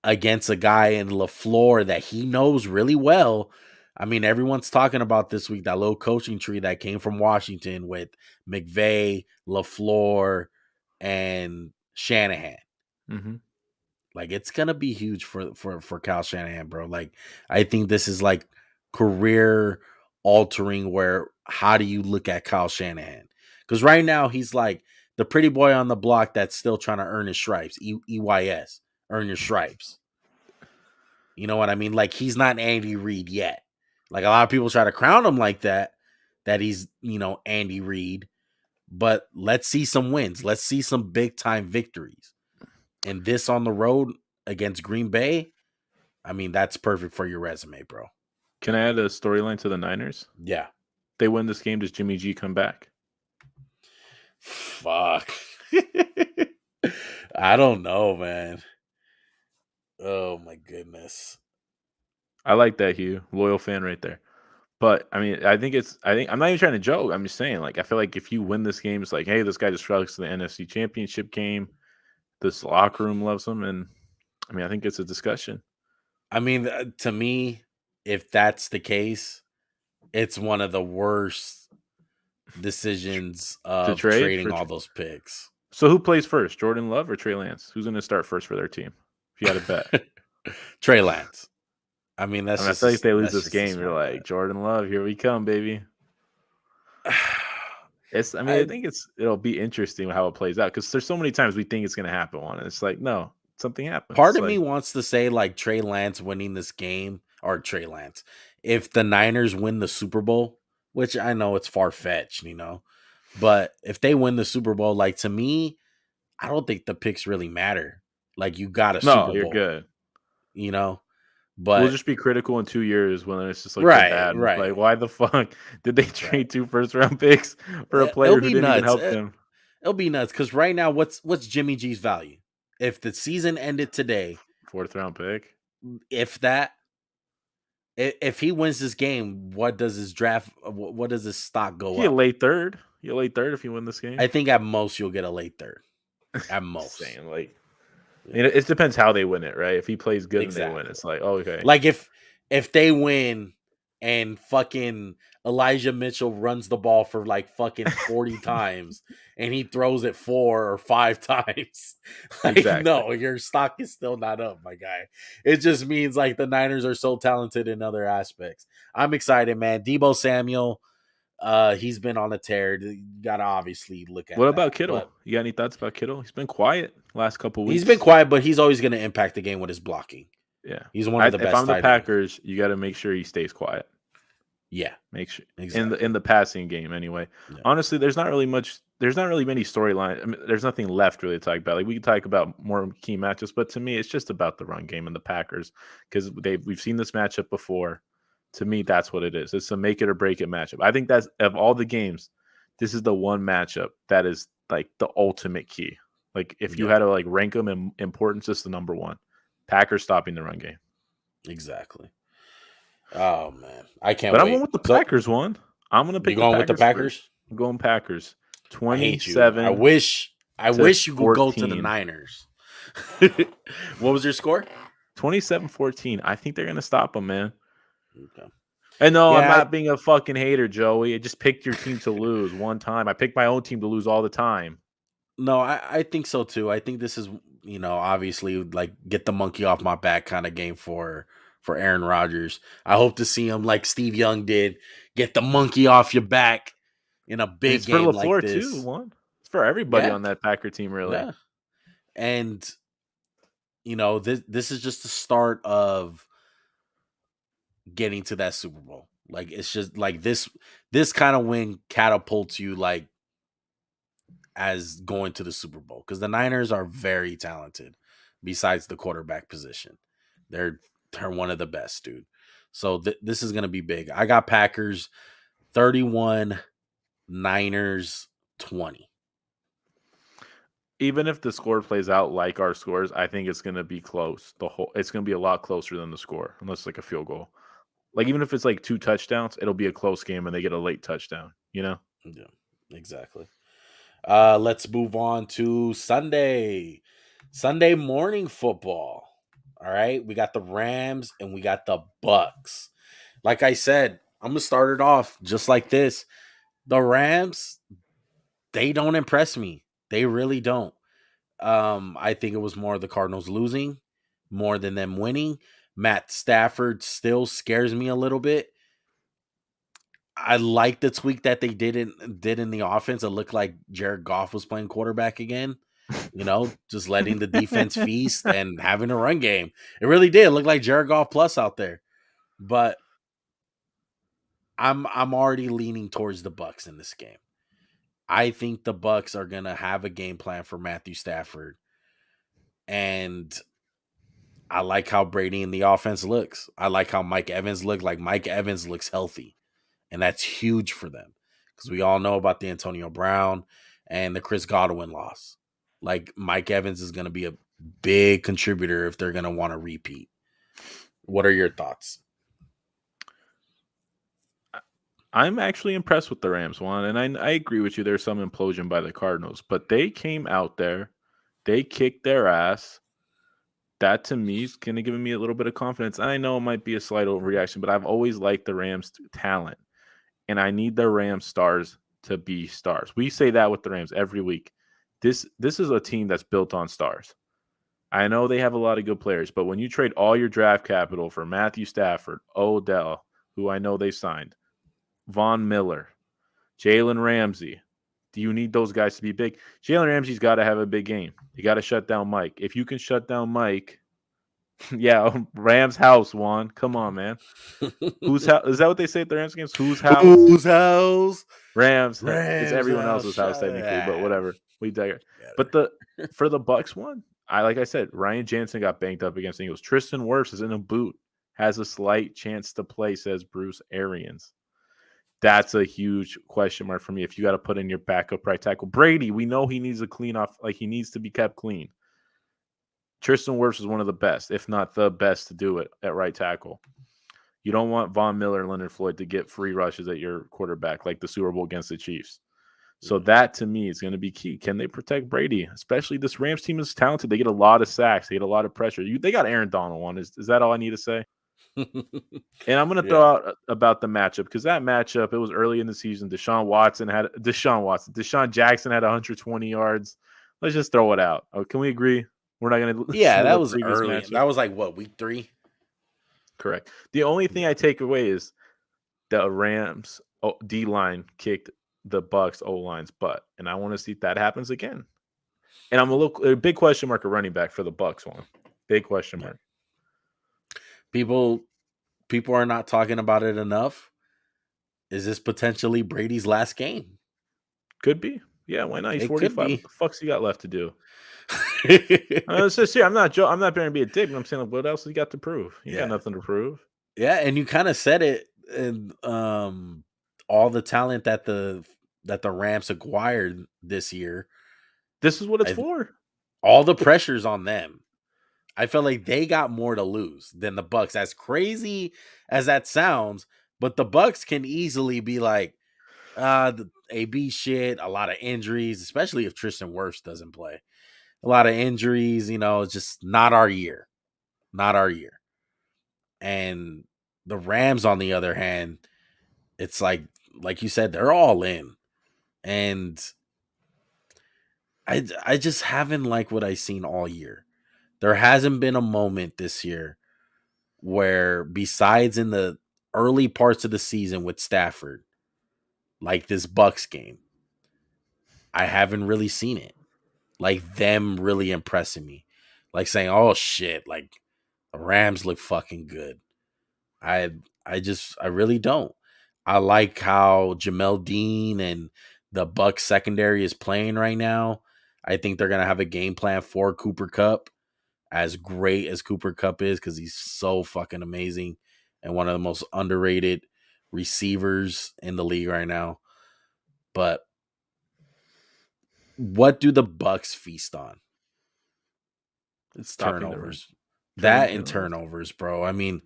against a guy in LaFleur that he knows really well. I mean, everyone's talking about this week, that little coaching tree that came from Washington with McVay, LaFleur, and Shanahan. Mm-hmm. Like, it's gonna be huge for Kyle Shanahan, bro. Like, I think this is like career altering. Where how do you look at Kyle Shanahan? Because right now he's like the pretty boy on the block that's still trying to earn his stripes. EYS, earn your stripes. You know what I mean? Like, he's not Andy Reid yet. Like, a lot of people try to crown him like that he's Andy Reid. But let's see some wins. Let's see some big time victories. and this on the road against Green Bay, I mean, that's perfect for your resume, bro. Can I add a storyline to the Niners? Yeah. They win this game. Does Jimmy G come back? Fuck. I don't know, man. Oh my goodness. I like that, Hugh. Loyal fan right there. But I mean, I think I'm not even trying to joke. I'm just saying, like, I feel like if you win this game, it's like, hey, this guy just struggles to the NFC Championship game. This locker room loves him, and I mean, I think it's a discussion. I mean, to me, if that's the case, it's one of the worst decisions To of trade trading for. all those picks. So who plays first, Jordan Love or Trey Lance? Who's going to start first for their team? If you had a bet, Trey Lance. I mean, I mean, I feel like if they lose that's this just a game, you're smart like bet. Jordan Love, here we come, baby. It's. I mean, I I, think it'll be interesting how it plays out because there's so many times we think it's going to happen one, and it's like no, something happens. Part It's of me like wants to say like Trey Lance winning this game or Trey Lance. If the Niners win the Super Bowl, which I know it's far fetched, but if they win the Super Bowl, like to me, I don't think the picks really matter. Like you got a no, Super you're Bowl, good. you know. We'll But just be critical in 2 years when it's just like the right, bad. And it's like, right, why the fuck did they right. trade 2 first-round picks for a It'll player who be didn't even nuts. help them? It'll be nuts because right now, what's Jimmy G's value? If the season ended today, Fourth-round pick. if that if he wins this game, what does his draft? What does his stock go He a up? late third. He a late third if you win this game. I think at most you'll get a late third. At Just most, saying, like, I yeah, mean, it depends how they win it, right? If he plays good and they win, exactly. it's like, oh, okay, Like if they win and fucking Elijah Mitchell runs the ball for like fucking 40 times and he throws it 4 or 5 times, like exactly. no, your stock is still not up, my guy. It just means like the Niners are so talented in other aspects. I'm excited, man. Debo Samuel, he's been on a tear. You gotta obviously look What at about that. Kittle? But You got any thoughts about Kittle? He's been quiet last couple he's been weeks. quiet, but he's always gonna impact the game with his blocking. Yeah, He's one of the if best I'm the tight ends. Packers, you got to make sure he stays quiet. Yeah, Make sure exactly. in the passing game anyway. Yeah. Honestly, there's not really much. There's not really many storylines. I mean, there's nothing left really to talk about. Like we can talk about more key matchups, but to me, it's just about the run game and the Packers because we've seen this matchup before. To me, that's what it is. It's a make it or break it matchup. I think that's of all the games, this is the one matchup that is like the ultimate key. Like if you Yeah, had to like rank them in importance, it's the number one. Packers stopping the run game. exactly. Oh man, I can't But I'm going wait. with the So Packers one. I'm going to you pick the going with the Packers first. Packers? I'm going Packers. I hate you. 27 I to wish you could go to the 14. Niners. What was your score? 27-14. I think they're going to stop them, man. Okay. And no, I'm Yeah, not being a fucking hater, Joey. I just picked your team to lose one time. I picked my own team to lose all the time. no, I think so too. I think this is obviously like get the monkey off my back kind of game for Aaron Rodgers. I hope to see him like Steve Young did, get the monkey off your back in a And big it's for game like LaFleur, too, this. one. It's for everybody Yeah, on that Packer team, really. yeah. And this is just the start of getting to that Super Bowl. Like it's just like this kind of win catapults you like as going to the Super Bowl because the Niners are very talented. Besides the quarterback position, they're one of the best, dude. So this is gonna be big. I got Packers 31, Niners 20. Even if the score plays out like our scores, I think it's going to be close. It's going to be a lot closer than the score, unless like a field goal. Like even if it's like 2 touchdowns, it'll be a close game and they get a late touchdown, you know? Yeah, exactly. Let's move on to Sunday. Sunday morning football. All right. We got the Rams and we got the Bucks. Like I said, I'm gonna start it off just like this. The Rams, they don't impress me. They really don't. I think it was more the Cardinals losing more than them winning. Matt Stafford still scares me a little bit. I like the tweak that they did in the offense. It looked like Jared Goff was playing quarterback again. Just letting the defense feast and having a run game. It really did. It looked like Jared Goff plus out there. But I'm already leaning towards the Bucks in this game. I think the Bucks are gonna have a game plan for Matthew Stafford, And I like how Brady in the offense looks. I like how Mike Evans looked. Like Mike Evans looks healthy. And that's huge for them. Because we all know about the Antonio Brown and the Chris Godwin loss. Like Mike Evans is going to be a big contributor if they're going to want to repeat. What are your thoughts? I'm actually impressed with the Rams, Juan, and I agree with you. There's some implosion by the Cardinals, but they came out there, they kicked their ass. That to me is kind of giving me a little bit of confidence. I know it might be a slight overreaction, but I've always liked the Rams' talent, and I need the Rams stars to be stars. We say that with the Rams every week. This is a team that's built on stars. I know they have a lot of good players, but when you trade all your draft capital for Matthew Stafford, Odell, who I know they signed, Von Miller, Jalen Ramsey. Do you need those guys to be big? Jalen Ramsey's got to have a big game. You got to shut down Mike. If you can shut down Mike, yeah, Rams house, Juan. Come on, man. Whose house? Is that what they say at the Rams games? Whose house? Whose house? Rams. It's Rams everyone house. else's house technically, but whatever. We digress. But Better. for the Bucks one, like I said, Ryan Jansen got banged up against the Eagles. Tristan Wirfs is in a boot, has a slight chance to play, says Bruce Arians. That's a huge question mark for me. If you got to put in your backup right tackle, Brady, we know he needs a clean off, like he needs to be kept clean. Tristan Wirfs is one of the best, if not the best, to do it at right tackle. You don't want Von Miller and Leonard Floyd to get free rushes at your quarterback like the Super Bowl against the Chiefs. So that, to me, is going to be key. Can they protect Brady? Especially this Rams team is talented. They get a lot of sacks. They get a lot of pressure. They got Aaron Donald on. Is that all I need to say? And I'm going to throw out about the matchup because that matchup, it was early in the season. Deshaun Jackson had 120 yards. Let's just throw it out. Oh, can we agree? We're not going to listen to that the was previous early. matchup. That was like what, week 3? Correct. The only thing I take away is the Rams D-line kicked the Bucks O-line's butt, and I want to see if that happens again. And I'm a big question mark at running back for the Bucks one. Big question mark. People are not talking about it enough. Is this potentially Brady's last game? Could be. Yeah, why not? He's 45. What the fuck's he got left to do? It's just, I'm not trying to be a dick, but I'm saying, what else has he got to prove? He got nothing to prove. Yeah, and you kind of said it. And all the talent that the Rams acquired this year. This is what it's for. All the pressure's on them. I felt like they got more to lose than the Bucks. As crazy as that sounds, but the Bucks can easily be like, the AB shit, a lot of injuries, especially if Tristan Wirfs doesn't play. A lot of injuries, it's just not our year. Not our year. And the Rams, on the other hand, it's like you said, they're all in. And I just haven't liked what I've seen all year. There hasn't been a moment this year where, besides in the early parts of the season with Stafford, like this Bucks game, I haven't really seen it. Like them really impressing me. Like saying, oh shit, like the Rams look fucking good. I really don't. I like how Jamel Dean and the Bucks secondary is playing right now. I think they're gonna have a game plan for Cooper Kupp. As great as Cooper Kupp is, because he's so fucking amazing and one of the most underrated receivers in the league right now. But what do the Bucks feast on? It's turnovers. That and turnovers, bro. I mean,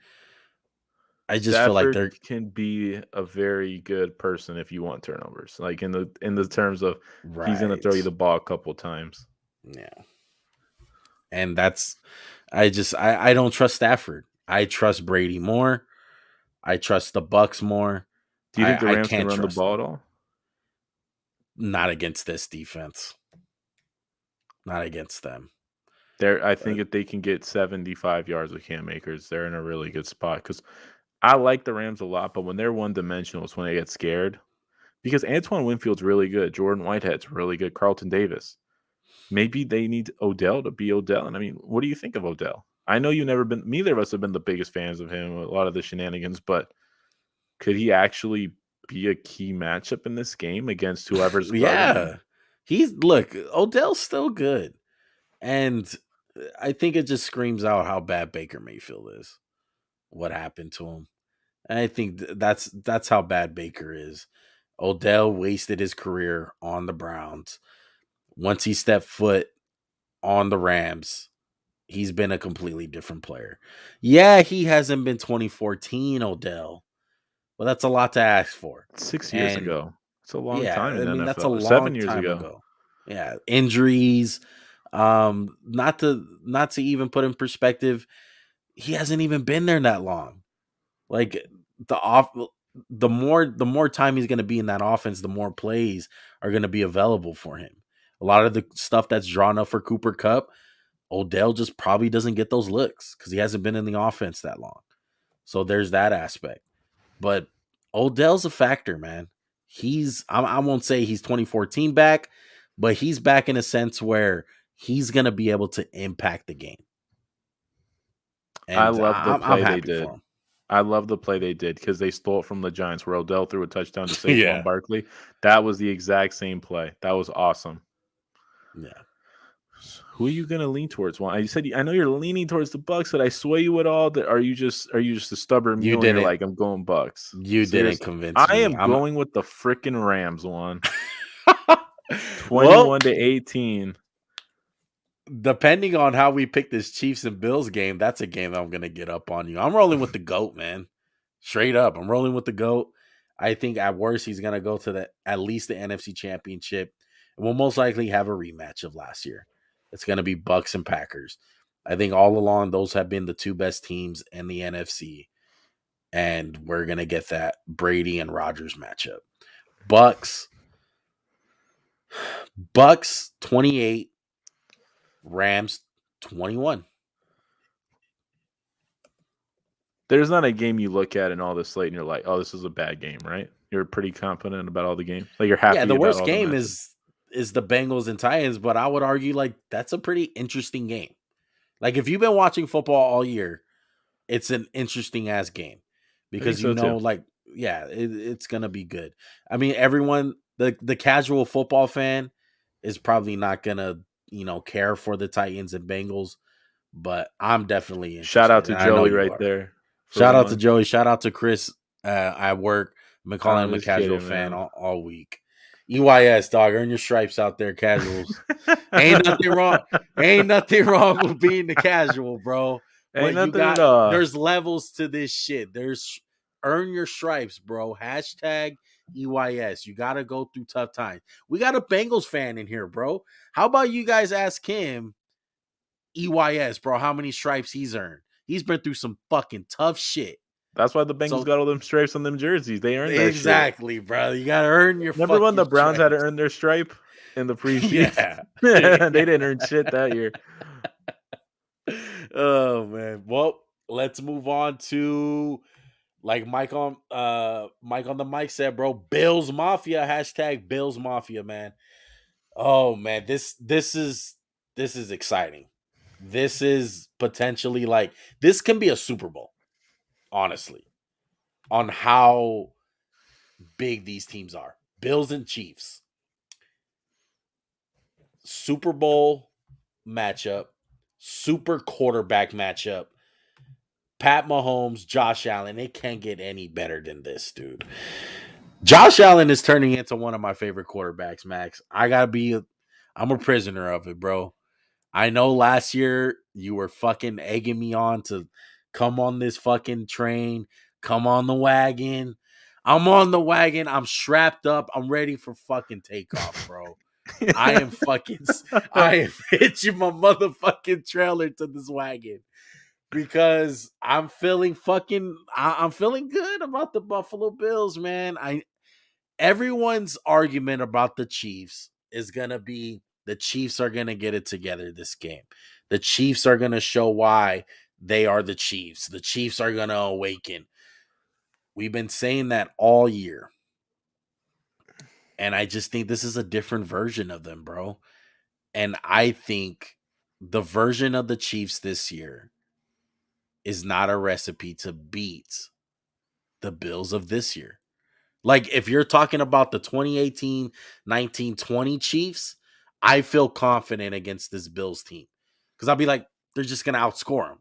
I just feel like they can be a very good person if you want turnovers. Like in the terms of he's going to throw you the ball a couple times. Yeah. And that's, I don't trust Stafford. I trust Brady more. I trust the Bucks more. Do you think the Rams can run the ball at all? Not against this defense. Not against them. I think if they can get 75 yards with Cam Akers, they're in a really good spot. Because I like the Rams a lot, but when they're one-dimensional, it's when they get scared. Because Antoine Winfield's really good. Jordan Whitehead's really good. Carlton Davis. Maybe they need Odell to be Odell. And I mean, what do you think of Odell? I know neither of us have been the biggest fans of him, a lot of the shenanigans, but could he actually be a key matchup in this game against whoever's guarding him? Odell's still good. And I think it just screams out how bad Baker Mayfield is. What happened to him? And I think that's how bad Baker is. Odell wasted his career on the Browns. Once he stepped foot on the Rams, he's been a completely different player. Yeah, he hasn't been 2014 Odell, but that's a lot to ask for. 6 years And ago. It's a long yeah, time I in mean that's a NFL. long 7 years time ago. ago. Yeah, injuries. Not to even put in perspective, he hasn't even been there that long. Like the off the more time he's going to be in that offense, the more plays are going to be available for him. A lot of the stuff that's drawn up for Cooper Cup, Odell just probably doesn't get those looks because he hasn't been in the offense that long. So there's that aspect. But Odell's a factor, man. I won't say he's 2014 back, but he's back in a sense where he's gonna be able to impact the game, I and love the I'm play they happy for did. him. I love the play they did because they stole it from the Giants where Odell threw a touchdown to Saquon Yeah, Barkley. That was the exact same play. That was awesome. yeah. Who are you gonna lean towards? One, you said I know you're leaning towards the Bucks. Did I sway you at all? Are you just a stubborn You mule and you're didn't like I'm going Bucks? you didn't Seriously, convince I me. am I'm going with the freaking Rams. One well, 21-18. depending on how we pick this Chiefs and Bills game, that's a game that I'm gonna get up on you. I'm rolling with the GOAT, man. Straight up. I'm rolling with the GOAT. I think at worst he's gonna go to at least the NFC championship. And we'll most likely have a rematch of last year. It's gonna be Bucks and Packers. I think all along those have been the two best teams in the NFC. And we're gonna get that Brady and Rodgers matchup. Bucks, Bucks 28, Rams 21. There's not a game you look at in all this slate and you're like, oh, this is a bad game, right? You're pretty confident about all the games. Like you're Yeah, happy the about worst all the game matchups. is the Bengals and Titans, but I would argue like that's a pretty interesting game. Like if you've been watching football all year, it's an interesting ass game I think because so too. like yeah, it's gonna be good. I mean, everyone the casual football fan is probably not gonna care for the Titans and Bengals, but I'm definitely Shout out interested, to and I know Joey you right are. there for Shout out to one. Joey. Shout out to Chris at work. I've been calling I'm him a just casual kidding, fan man. all week. EYS dog, earn your stripes out there, casuals. Ain't nothing wrong. Ain't nothing wrong with being the casual, bro. Ain't But nothing at all. there's levels to this shit. There's earn your stripes, bro. Hashtag EYS. You gotta go through tough times. We got a Bengals fan in here, bro. How about you guys ask him, EYS, bro, how many stripes he's earned? He's been through some fucking tough shit. That's why the Bengals So got all them stripes on them jerseys. They earned that shit. exactly, bro. You gotta earn your Remember when fucking the Browns had to stripes. earn their stripe in the preseason? Yeah. They didn't Yeah. earn shit that year. Oh man. Well, let's move on to like Mike on the mic said, bro. Bills Mafia, hashtag Bills Mafia, man. Oh man, this is exciting. This is potentially like this can be a Super Bowl, honestly, on how big these teams are. Bills and Chiefs. Super Bowl matchup, super quarterback matchup. Pat Mahomes, Josh Allen. It can't get any better than this, dude. Josh Allen is turning into one of my favorite quarterbacks, Max. I'm a prisoner of it, bro. I know last year you were fucking egging me on to come on this fucking train, come on the wagon. I'm on the wagon. I'm strapped up. I'm ready for fucking takeoff, bro. I am fucking, I am hitching my motherfucking trailer to this wagon because I'm feeling good about the Buffalo Bills, man. Everyone's argument about the Chiefs is gonna be the Chiefs are gonna get it together this game. The Chiefs are gonna show why they are the Chiefs. The Chiefs are gonna awaken. We've been saying that all year. And I just think this is a different version of them, bro. And I think the version of the Chiefs this year is not a recipe to beat the Bills of this year. Like if you're talking about the 2018, 19, 20 Chiefs, I feel confident against this Bills team. because I'll be like, they're just gonna outscore them.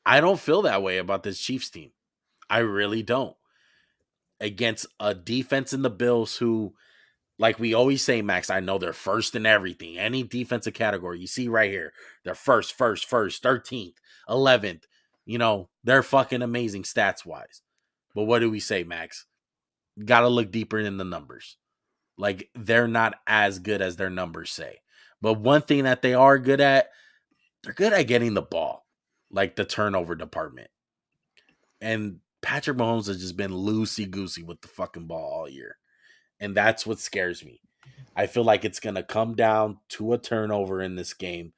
I don't feel that way about this Chiefs team. I really don't. Against a defense in the Bills who, like we always say, Max, I know they're first in everything. Any defensive category you see right here, they're first, 13th, 11th. They're fucking amazing stats wise. But what do we say, Max? Got to look deeper in the numbers. Like, they're not as good as their numbers say. But one thing that they are good at, they're good at getting the ball, like the turnover department. And Patrick Mahomes has just been loosey goosey with the fucking ball all year. And that's what scares me. I feel like it's gonna come down to a turnover in this game.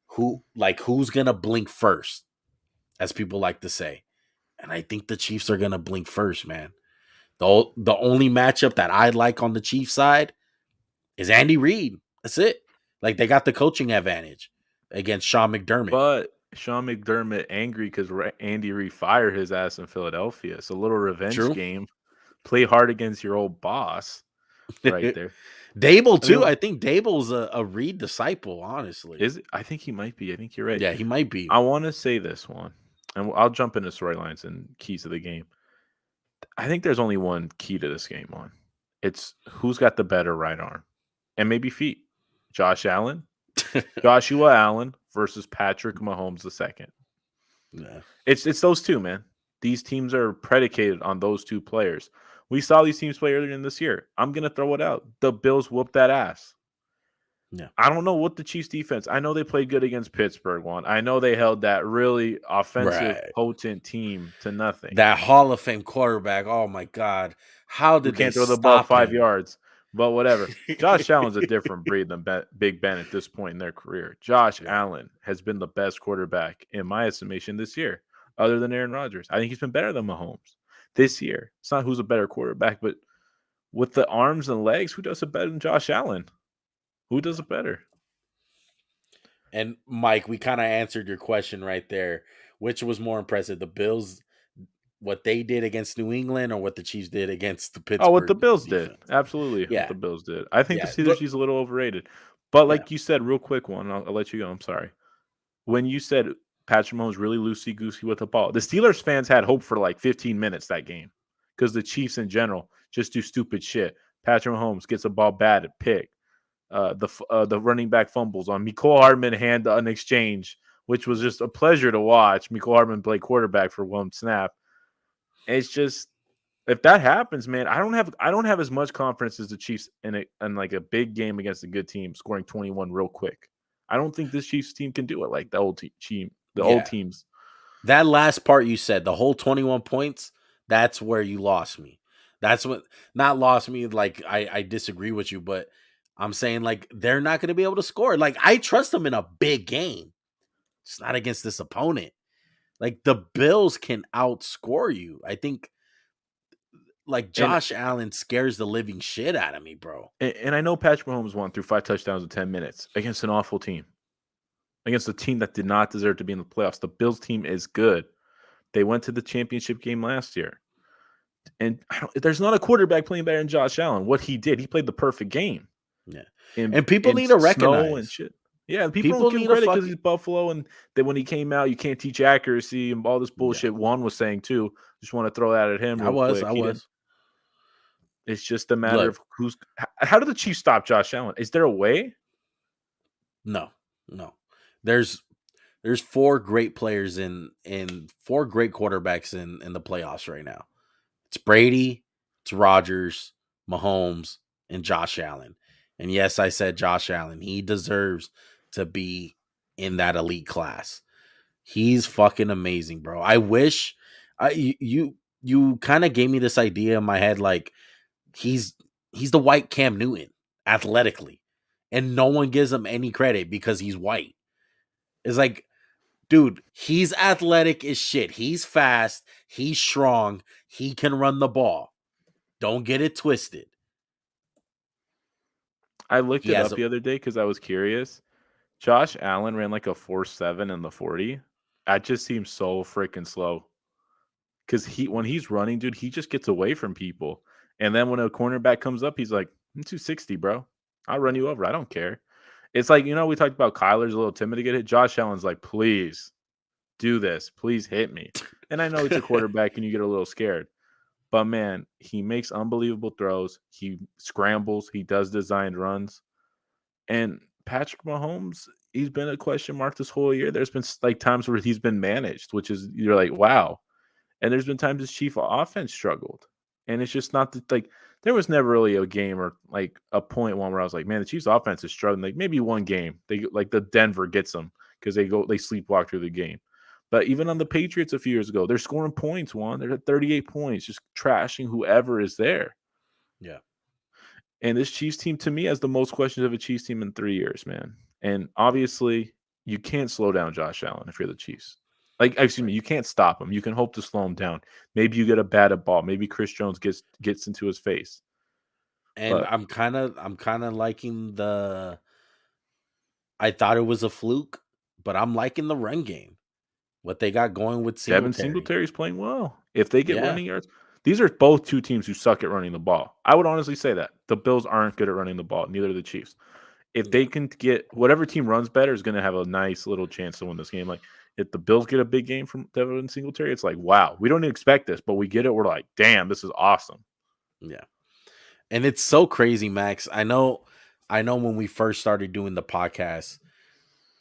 Who's gonna blink first, as people like to say. And I think the Chiefs are gonna blink first, man. The only matchup that I like on the Chiefs side is Andy Reid. That's it. Like, they got the coaching advantage against Sean McDermott. But Sean McDermott angry because Andy Reid fired his ass in Philadelphia. It's a little revenge True. game. Play hard against your old boss right there. Dable, too. I I think Dable's a Reid disciple, honestly. Is it? I think he might be. I think you're right. Yeah, he might be. I want to say this one, and I'll jump into storylines and keys of the game. I think there's only one key to this game. It's who's got the better right arm and maybe feet. Joshua Allen versus Patrick Mahomes II. Yeah. It's those two, man. These teams are predicated on those two players. We saw these teams play earlier in this year. I'm gonna throw it out. The Bills whooped that ass. Yeah. I don't know what the Chiefs defense. I know they played good against Pittsburgh one. I know they held that really offensive, potent team to nothing. That Hall of Fame quarterback. Oh my God. How did Who can't they throw the ball stop 5 him? yards? But whatever. Josh Allen's a different breed than Big Ben at this point in their career. Josh Allen has been the best quarterback, in my estimation, this year, other than Aaron Rodgers. I think he's been better than Mahomes this year. It's not who's a better quarterback, but with the arms and legs, who does it better than Josh Allen? Who does it better? And Mike, we kind of answered your question right there. Which was more impressive, the Bills, what they did against New England, or what the Chiefs did against the Pittsburgh? Oh, what the Bills defense? did. Absolutely. Yeah. What the Bills did. I think the Yeah. Steelers is a little overrated. But like you said, real quick one, I'll let you go. I'm sorry. When you said Patrick Mahomes really loosey-goosey with the ball, the Steelers fans had hope for like 15 minutes that game because the Chiefs in general just do stupid shit. Patrick Mahomes gets a ball batted, pick. The running back fumbles on Mecole Hardman hand an exchange, which was just a pleasure to watch. Mecole Hardman play quarterback for one snap. It's just, if that happens, man, I don't have as much confidence as the Chiefs in like a big game against a good team scoring 21 real quick. I don't think this Chiefs team can do it like the old team, old teams. That last part you said, the whole 21 points, that's where you lost me. That's what, not lost me, like I disagree with you, but I'm saying, like, they're not going to be able to score. Like, I trust them in a big game. It's not against this opponent. Like, the Bills can outscore you. I think, like, Josh Allen scares the living shit out of me, bro. And I know Patrick Mahomes won through 5 touchdowns in 10 minutes against an awful team. Against a team that did not deserve to be in the playoffs. The Bills team is good. They went to the championship game last year. And there's not a quarterback playing better than Josh Allen. What he did, he played the perfect game. Yeah. And people need to recognize. And shit. Yeah, people don't give him credit because he's Buffalo, and then when he came out, you can't teach accuracy and all this bullshit Juan was saying too. Just want to throw that at him real quick. I was. It's just a matter of how do the Chiefs stop Josh Allen? Is there a way? No. There's 4 great players in 4 great quarterbacks in the playoffs right now. It's Brady, it's Rodgers, Mahomes, and Josh Allen. And yes, I said Josh Allen. He deserves to be in that elite class. He's fucking amazing, bro. I wish you kind of gave me this idea in my head, like he's the white Cam Newton athletically, and no one gives him any credit because he's white. It's like, dude, he's athletic as shit. He's fast. He's strong. He can run the ball. Don't get it twisted. I looked it up the other day because I was curious. Josh Allen ran like a 4.7 in the 40. That just seems so freaking slow. Because when he's running, dude, he just gets away from people. And then when a cornerback comes up, he's like, I'm 260, bro. I'll run you over. I don't care. It's like, we talked about Kyler's a little timid to get hit. Josh Allen's like, please do this. Please hit me. And I know it's a quarterback and you get a little scared. But man, he makes unbelievable throws. He scrambles. He does designed runs. And Patrick Mahomes, he's been a question mark this whole year. There's been like times where he's been managed, which is you're like, wow. And there's been times his chief offense struggled. And it's just not like there was never really a game or like a point one where I was like, man, the Chiefs offense is struggling. Like maybe one game. They like the Denver gets them because they sleepwalk through the game. But even on the Patriots a few years ago, they're scoring points, they're at 38 points, just trashing whoever is there. Yeah. And this Chiefs team, to me, has the most questions of a Chiefs team in 3 years, man. And obviously, you can't slow down Josh Allen if you're the Chiefs. Like, excuse me, you can't stop him. You can hope to slow him down. Maybe you get a batted ball. Maybe Chris Jones gets into his face. And But I'm kind of liking the. I thought it was a fluke, but I'm liking the run game. What they got going with Devin Singletary. Singletary's playing well. If they get Yeah. running yards, these are both two teams who suck at running the ball. I would honestly say that. The Bills aren't good at running the ball, neither are the Chiefs. If they Yeah. can get whatever team runs better is going to have a nice little chance to win this game. Like if the Bills get a big game from Devin Singletary, it's like, wow, we don't expect this, but we get it. We're like, damn, this is awesome. Yeah. And it's so crazy, Max. I know when we first started doing the podcast,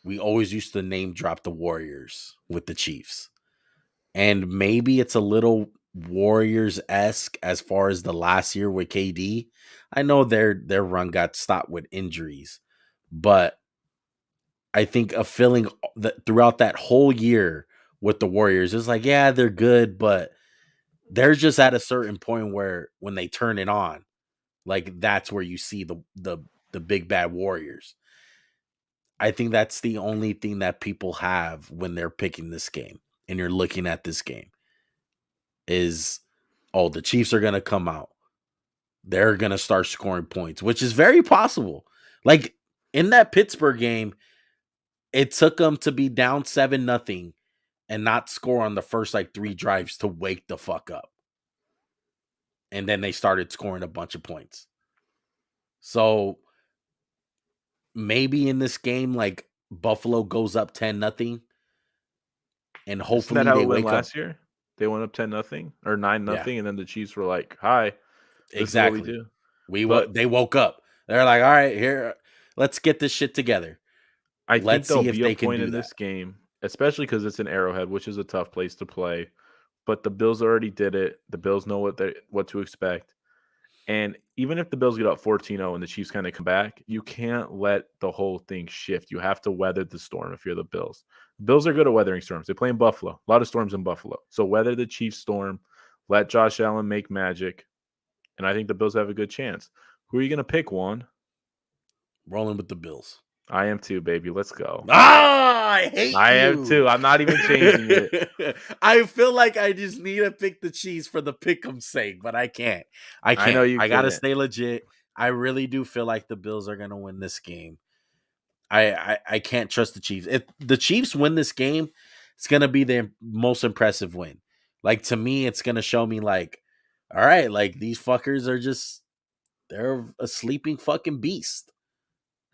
we always used to name drop the Warriors with the Chiefs. And maybe it's a little Warriors-esque as far as the last year with KD. I know their run got stopped with injuries, but I think a feeling that throughout that whole year with the Warriors is like, yeah, they're good, but they're just at a certain point where when they turn it on, like that's where you see the big bad Warriors. I think that's the only thing that people have when they're picking this game and you're looking at this game is, oh, the Chiefs are going to come out. They're going to start scoring points, which is very possible. Like in that Pittsburgh game, it took them to be down 7-0 and not score on the first like 3 drives to wake the fuck up. And then they started scoring a bunch of points. So maybe in this game, like Buffalo goes up 10-0 and Isn't that hopefully how they it went wake up. last year? They went up 10-0 or 9-0, Yeah, and then the Chiefs were like, hi, this is what we exactly. do. But They woke up. They're like, all right, here, let's get this shit together. I think Let's there'll see if be a they can point do in that. this game, especially because it's an Arrowhead, which is a tough place to play. But the Bills already did it. The Bills know what to expect. And even if the Bills get up 14-0 and the Chiefs kind of come back, you can't let the whole thing shift. You have to weather the storm if you're the Bills. Bills are good at weathering storms. They play in Buffalo. A lot of storms in Buffalo. So weather the Chiefs storm, let Josh Allen make magic, and I think the Bills have a good chance. Who are you going to pick, Juan? Rolling with the Bills. I am too, baby. Let's go. Ah, I hate I am you. too. I'm not even changing it. I feel like I just need to pick the Chiefs for the pick'em's sake, but I can't. I know you I gotta couldn't. stay legit. I really do feel like the Bills are gonna win this game. I can't trust the Chiefs. If the Chiefs win this game, it's gonna be their most impressive win. Like to me, it's gonna show me like, all right, like these fuckers are just they're a sleeping fucking beast.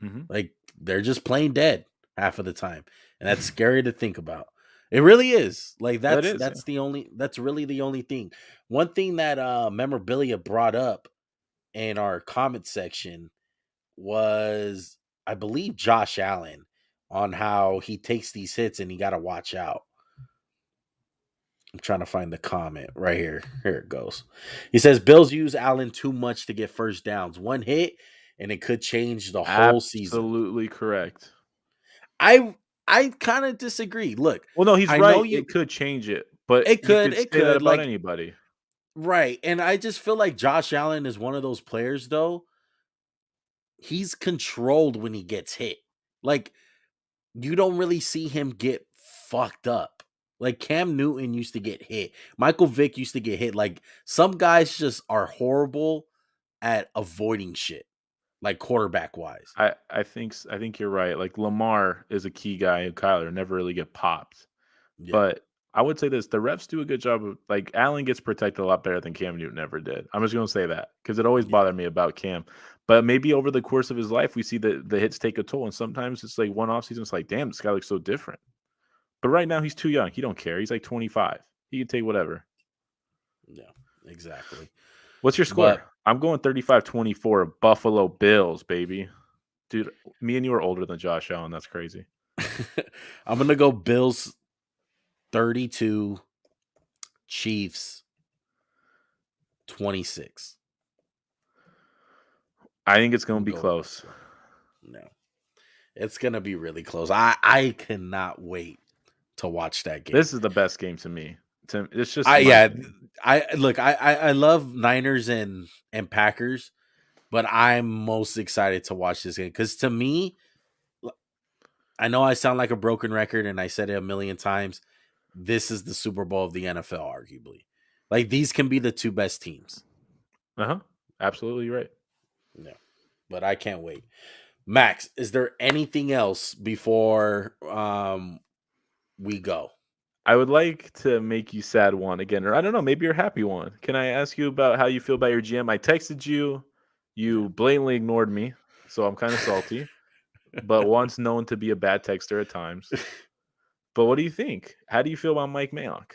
Mm-hmm. Like they're just plain dead half of the time. And that's scary to think about. It really is. Like That is, yeah. that's really the only thing. One thing that memorabilia brought up in our comment section was I believe Josh Allen on how he takes these hits and he got to watch out. I'm trying to find the comment right here. Here it goes. He says Bills use Allen too much to get first downs. One hit and it could change the whole season. Absolutely correct. I kind of disagree. Look, Well, no, he's I know right. you It could change it, but you could it say that could about like anybody. right. And I just feel like Josh Allen is one of those players though. He's controlled when he gets hit. Like you don't really see him get fucked up. Like Cam Newton used to get hit. Michael Vick used to get hit. Like some guys just are horrible at avoiding shit. Like quarterback wise. I think you're right. Like Lamar is a key guy, and Kyler never really get popped. Yeah. But I would say this: the refs do a good job of like Allen gets protected a lot better than Cam Newton ever did. I'm just gonna say that because it always Yeah. bothered me about Cam. But maybe over the course of his life, we see the hits take a toll. And sometimes it's like one offseason, it's like, damn, this guy looks so different. But right now, he's too young. He don't care. He's like 25. He can take whatever. Yeah, exactly. What's your But score? I'm going 35-24 Buffalo Bills, baby. Dude, me and you are older than Josh Allen. That's crazy. I'm going to go Bills 32, Chiefs 26. I think it's going to I'm be going with that close. score. No. It's going to be really close. I cannot wait to watch that game. This is the best game to me. It's just my opinion. I love Niners and Packers, but I'm most excited to watch this game because to me, I know I sound like a broken record and I said it a million times. This is the Super Bowl of the NFL, arguably. Like these can be the two best teams. Absolutely right. Yeah, but I can't wait. Max, is there anything else before we go? I would like to make you sad one again, or I don't know, maybe you're happy one. Can I ask you about how you feel about your GM? I texted you, you blatantly ignored me, so I'm kind of salty, but once known to be a bad texter at times. But what do you think? How do you feel about Mike Mayock?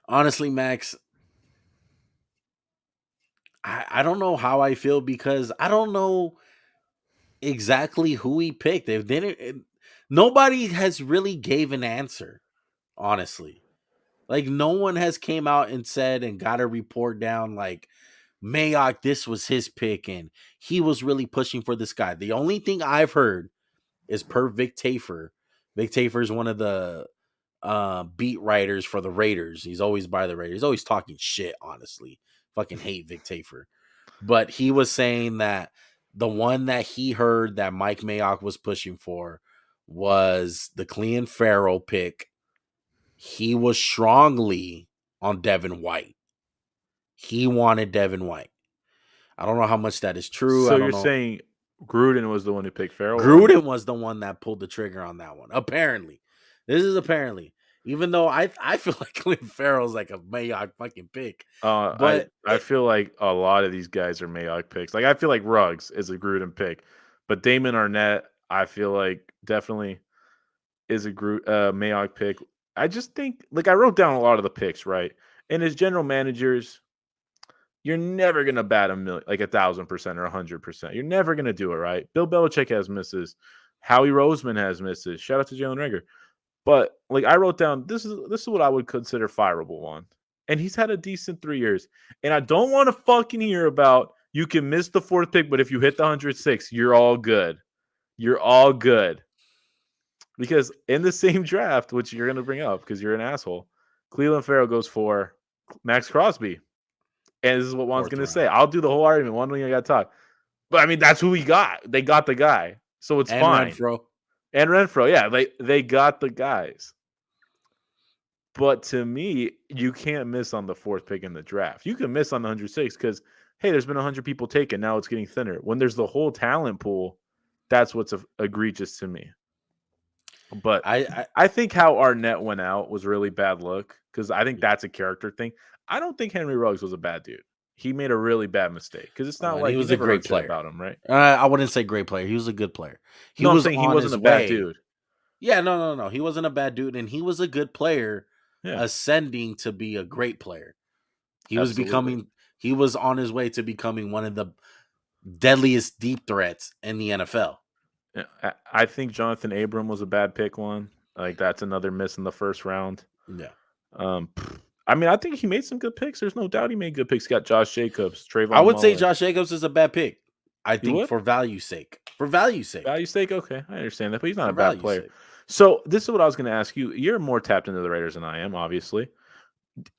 Honestly, Max, I don't know how I feel because I don't know exactly who he picked. They didn't. Nobody has really gave an answer. Honestly, like no one has came out and said and got a report down like Mayock. This was his pick and he was really pushing for this guy. The only thing I've heard is per Vic Tafer. Vic Tafer is one of the beat writers for the Raiders. He's always by the Raiders. He's always talking shit. Honestly, fucking hate Vic Tafer. But he was saying that the one that he heard that Mike Mayock was pushing for was the Clean Farrell pick. He was strongly on Devin White. He wanted Devin White. I don't know how much that is true. So I don't you're know. saying Gruden was the one who picked Farrell, or Gruden was the one that pulled the trigger on that one. Apparently. This is apparently. Even though I feel like Clint Farrell's like a Mayock fucking pick. But I feel like a lot of these guys are Mayock picks. Like I feel like Ruggs is a Gruden pick, but Damon Arnett, I feel like definitely is a Mayock pick. I just think like I wrote down a lot of the picks, right? And as general managers, you're never gonna bat 1,000% or 100%. You're never gonna do it, right? Bill Belichick has misses. Howie Roseman has misses. Shout out to Jalen Rager. But like I wrote down, this is what I would consider fireable one. And he's had a decent 3 years. And I don't want to fucking hear about you can miss the fourth pick, but if you hit the 106, you're all good. You're all good. Because in the same draft, which you're gonna bring up because you're an asshole, Cleveland Farrell goes for Max Crosby. And this is what Juan's gonna say. I'll do the whole argument. One thing I gotta talk. But I mean, that's who we got. They got the guy. So it's and fine. Renfro. And Renfro, yeah, they got the guys. But to me, you can't miss on the fourth pick in the draft. You can miss on the 106 because, hey, there's been 100 people taken. Now it's getting thinner. When there's the whole talent pool, that's what's egregious to me. But I think how Arnett went out was really bad look because I think that's a character thing. I don't think Henry Ruggs was a bad dude. He made a really bad mistake because it's not like he was you a never great heard player shit about him, right? I wouldn't say great player. He was a good player. I'm saying he wasn't a bad dude. Yeah, no. He wasn't a bad dude, and he was a good player, ascending to be a great player. He was becoming. He was on his way to becoming one of the deadliest deep threats in the NFL. I think Jonathan Abram was a bad pick one. Like that's another miss in the first round. Yeah. I mean, I think he made some good picks. There's no doubt he made good picks. He got Josh Jacobs, Trayvon I would Mullen. say Josh Jacobs is a bad pick. I think for value's sake. For value's sake. Value's sake, okay. I understand that, but he's not a bad player. Sake. So this is what I was going to ask you. You're more tapped into the Raiders than I am, obviously.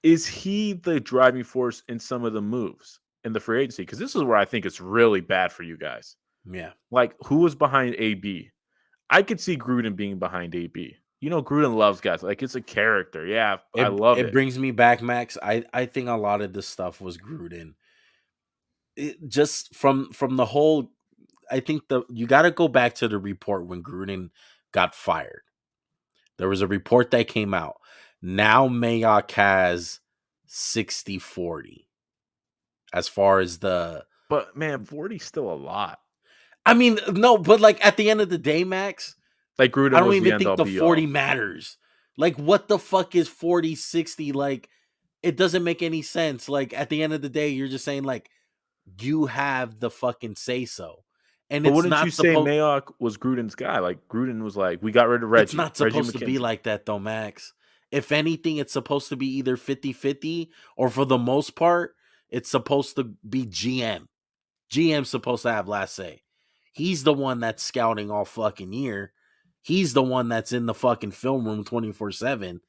Is he the driving force in some of the moves in the free agency? Because this is where I think it's really bad for you guys. Yeah. Like, who was behind AB? I could see Gruden being behind AB. You know, Gruden loves guys. Like, it's a character. Yeah, I love it. It brings me back, Max. I think a lot of this stuff was Gruden. Just from the whole, I think you got to go back to the report when Gruden got fired. There was a report that came out. Now Mayock has 60-40. as far as the. But man, 40's still a lot. I mean, no, but like at the end of the day, Max, Like I Gruden don't was the even end think all the be 40 all. matters. Like, what the fuck is 40, 60? Like, it doesn't make any sense. Like, at the end of the day, you're just saying, like, you have the fucking say so. And But wouldn't you say Mayock was Gruden's guy? Like Gruden was like, we got rid of it's Reggie, not Reggie supposed to be McKenzie. like that though, Max. If anything, it's supposed to be either 50-50, or for the most part, it's supposed to be GM. GM's supposed to have last say. He's the one that's scouting all fucking year. He's the one that's in the fucking film room 24/7.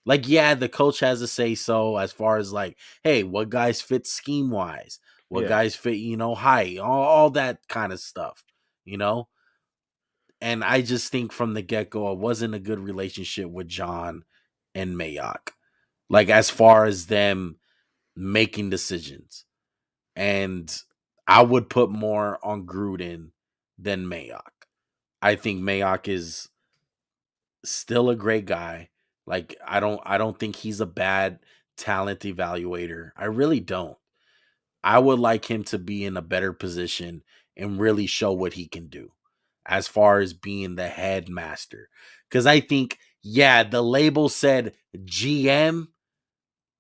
Like, yeah, the coach has a say so as far as like, hey, what guys fit scheme wise, what Yeah. guys fit, height, all that kind of stuff, you know? And I just think from the get go, it wasn't a good relationship with John and Mayock. Like, as far as them making decisions. And I would put more on Gruden than Mayock. I think Mayock is still a great guy. Like, I don't think he's a bad talent evaluator. I really don't. I would like him to be in a better position and really show what he can do as far as being the headmaster. Cuz I think, yeah, the label said GM,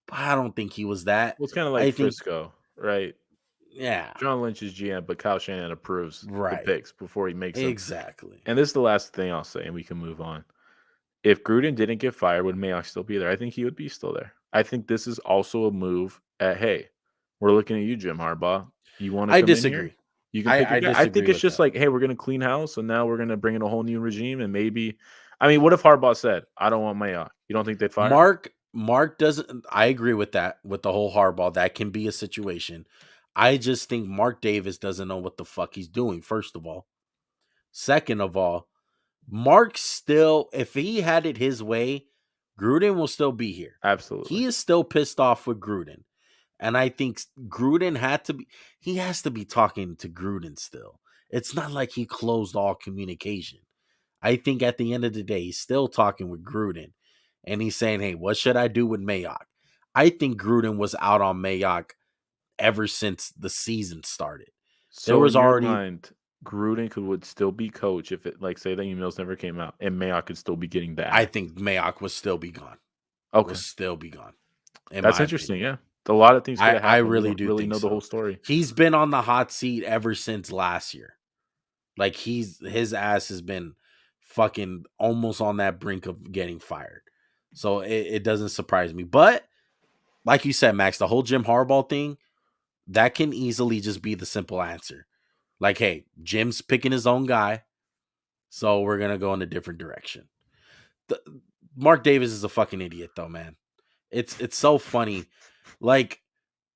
but I don't think he was that. Well, it's kind of like I think, Frisco, right? yeah, John Lynch is GM, but Kyle Shanahan approves the right. picks before he makes them. Exactly. And this is the last thing I'll say, and we can move on. If Gruden didn't get fired, would Mayock still be there? I think he would be still there. I think this is also a move at, hey, we're looking at you, Jim Harbaugh. You want to I come in here? disagree. You can pick I your guy. I think disagree it's with just that. like, hey, we're going to clean house, and now we're going to bring in a whole new regime, and maybe, I mean, what if Harbaugh said, I don't want Mayock? You don't think they'd fire him? Mark doesn't. I agree with that. With the whole Harbaugh, that can be a situation. I just think Mark Davis doesn't know what the fuck he's doing. First of all, second of all, Mark still, if he had it his way, Gruden will still be here. Absolutely. He is still pissed off with Gruden, and I think Gruden had to be. He has to be talking to Gruden still. It's not like he closed all communication. I think at the end of the day, he's still talking with Gruden, and he's saying, "Hey, what should I do with Mayock?" I think Gruden was out on Mayock ever since the season started. There So was in your already, mind, would still be coach if it, like, say the emails never came out, and Mayock could still be getting I bad. think Mayock would still be gone. Okay. Will still be gone, in That's my interesting, opinion. yeah. A lot of things could have I happened. We really don't do really think know the whole so. story. He's been on the hot seat ever since last year. Like, his ass has been fucking almost on that brink of getting fired. So it doesn't surprise me. But like you said, Max, the whole Jim Harbaugh thing, that can easily just be the simple answer. Like, hey, Jim's picking his own guy, so we're gonna go in a different direction. The, Mark Davis is a fucking idiot, though, man. It's so funny. Like,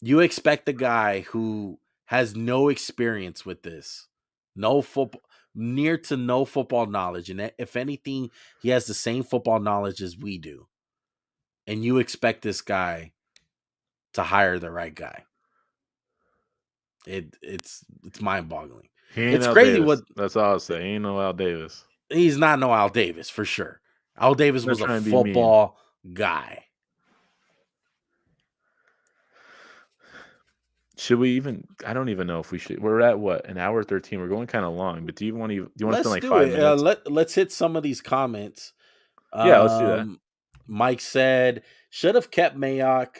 you expect a guy who has no experience with this, no football, near to no football knowledge, and if anything, he has the same football knowledge as we do, and you expect this guy to hire the right guy. It's mind boggling. He ain't It's Al crazy what Davis. That's all I'll say. He ain't no Al Davis. he's not. No Al Davis for sure. Al Davis I'm not was a trying to be mean. football guy. Should we even? I don't even know if we should. We're at what, an hour 13. We're going kind of long. But do you want to spend Let's like do 5 it. minutes? Let's hit some of these comments. Yeah, let's do that. Mike said should have kept Mayock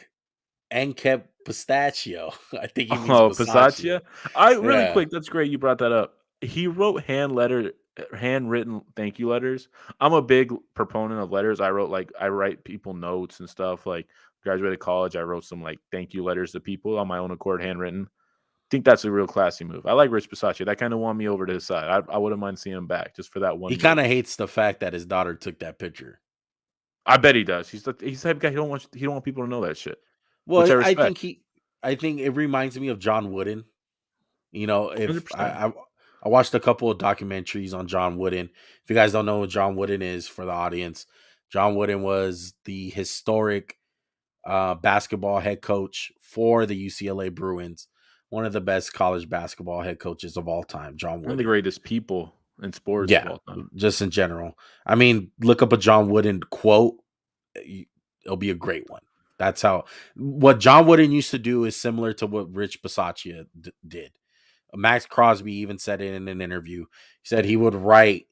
and kept Pistachio. I think he means Oh, Pasaccia. Pistachio. I really Yeah, quick. That's great. You brought that up. He wrote handwritten thank you letters. I'm a big proponent of letters. I write people notes and stuff. Like graduated college, I wrote some like thank you letters to people on my own accord, handwritten. Think that's a real classy move. I like Rich Pasaccia. That kind of won me over to his side. I wouldn't mind seeing him back just for that he one move. kind of hates the fact that his daughter took that picture. I bet he does. He's the type of guy he don't want people to know that shit, which Well, I I respect. think I think it reminds me of John Wooden. You know, if 100%. I watched a couple of documentaries on John Wooden. If you guys don't know what John Wooden is for the audience, John Wooden was the historic basketball head coach for the UCLA Bruins, one of the best college basketball head coaches of all time, John One of the Wooden. greatest people in sports of Yeah, all time. just in general. I mean, look up a John Wooden quote. It'll be a great one. That's how what John Wooden used to do is similar to what Rich Bisaccia did. Max Crosby even said it in an interview. He said he would write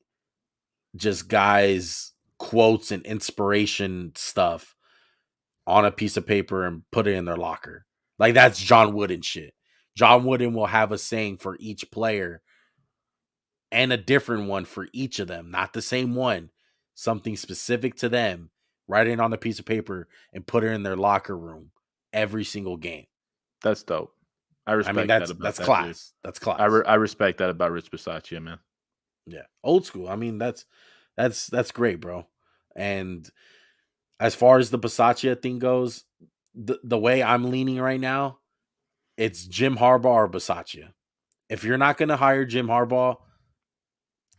just guys quotes and inspiration stuff on a piece of paper and put it in their locker. Like that's John Wooden shit. John Wooden will have a saying for each player and a different one for each of them, not the same one, something specific to them, write it on a piece of paper and put it in their locker room every single game. That's dope. I respect that about that's that class. dude. That's class. I respect that about Rich Bisaccia, man. Yeah, old school. I mean, that's great, bro. And as far as the Bisaccia thing goes, the way I'm leaning right now, it's Jim Harbaugh or Bisaccia. If you're not going to hire Jim Harbaugh,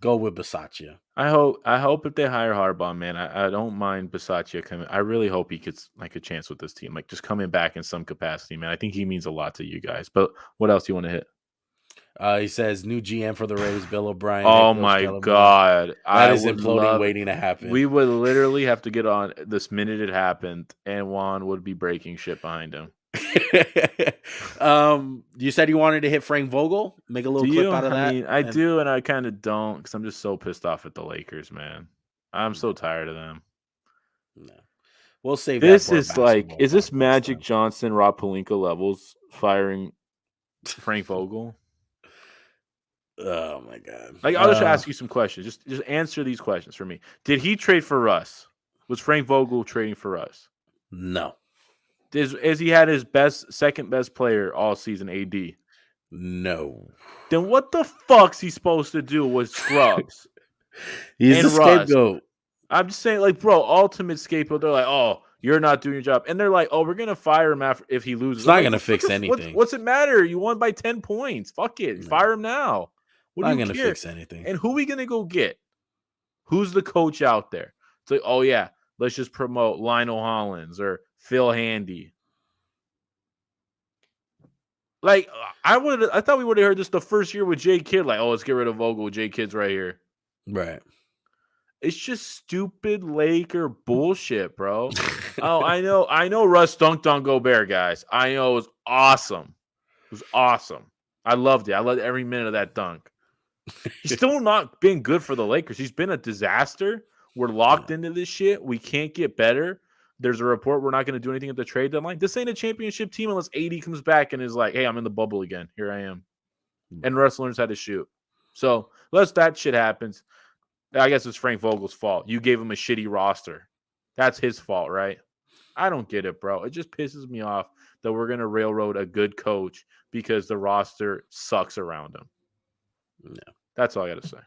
go with Bisaccia. I hope if they hire Harbaugh, man, I don't mind Bisaccia coming. I really hope he gets like a chance with this team, like just coming back in some capacity, man. I think he means a lot to you guys. But what else do you want to hit? He says new GM for the Rays, Bill O'Brien. Oh my God, that is imploding, waiting to happen. We would literally have to get on this minute it happened, and Juan would be breaking shit behind him. You said you wanted to hit Frank Vogel, make a little clip out of that. I mean, I do, and I kind of don't because I'm just so pissed off at the Lakers, man. I'm so tired of them. No, we'll save. This is like, is this Magic Johnson, Rob Pelinka levels firing Frank Vogel? Oh my God! Like, I'll just ask you some questions. Just answer these questions for me. Did he trade for Russ? Was Frank Vogel trading for Russ? No. Is he had his second best player all season? AD? No. Then what the fuck's he supposed to do with scrubs? He's a scapegoat. I'm just saying, like, bro, ultimate scapegoat. They're like, oh, you're not doing your job, and they're like, oh, we're gonna fire him if he loses. It's not gonna fix anything. What's it matter? You won by 10 points. Fuck it. No. Fire him now. What not gonna fix anything. And who are we gonna go get? Who's the coach out there? It's like, oh yeah, let's just promote Lionel Hollins or Phil Handy. Like, I thought we would have heard this the first year with Jay Kidd. Like, oh, let's get rid of Vogel. Jay Kidd's right here. Right. It's just stupid Laker bullshit, bro. Oh, I know Russ dunked on Gobert, guys. I know it was awesome. It was awesome. I loved it. I loved every minute of that dunk. He's still not been good for the Lakers. He's been a disaster. We're locked into this shit. We can't get better. There's a report we're not going to do anything at the trade deadline. This ain't a championship team unless AD comes back and is like, hey, I'm in the bubble again. Here I am. And Russ learns how to shoot. So unless that shit happens, I guess it's Frank Vogel's fault. You gave him a shitty roster. That's his fault, right? I don't get it, bro. It just pisses me off that we're going to railroad a good coach because the roster sucks around him. No. That's all I got to say.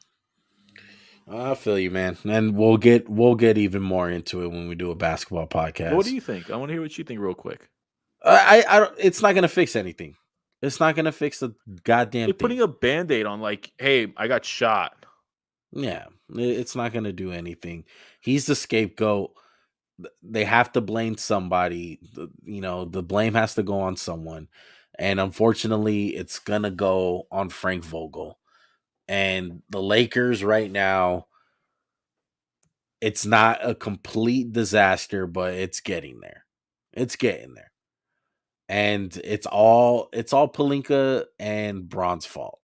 I feel you, man. And we'll get even more into it when we do a basketball podcast. What do you think? I want to hear what you think real quick. I it's not going to fix anything. It's not going to fix the goddamn thing. Putting a Band-Aid on like, hey, I got shot. Yeah, it's not going to do anything. He's the scapegoat. They have to blame somebody. The blame has to go on someone. And unfortunately, it's going to go on Frank Vogel. And the Lakers right now, it's not a complete disaster, but it's getting there. It's getting there. And it's all Pelinka and Braun's fault.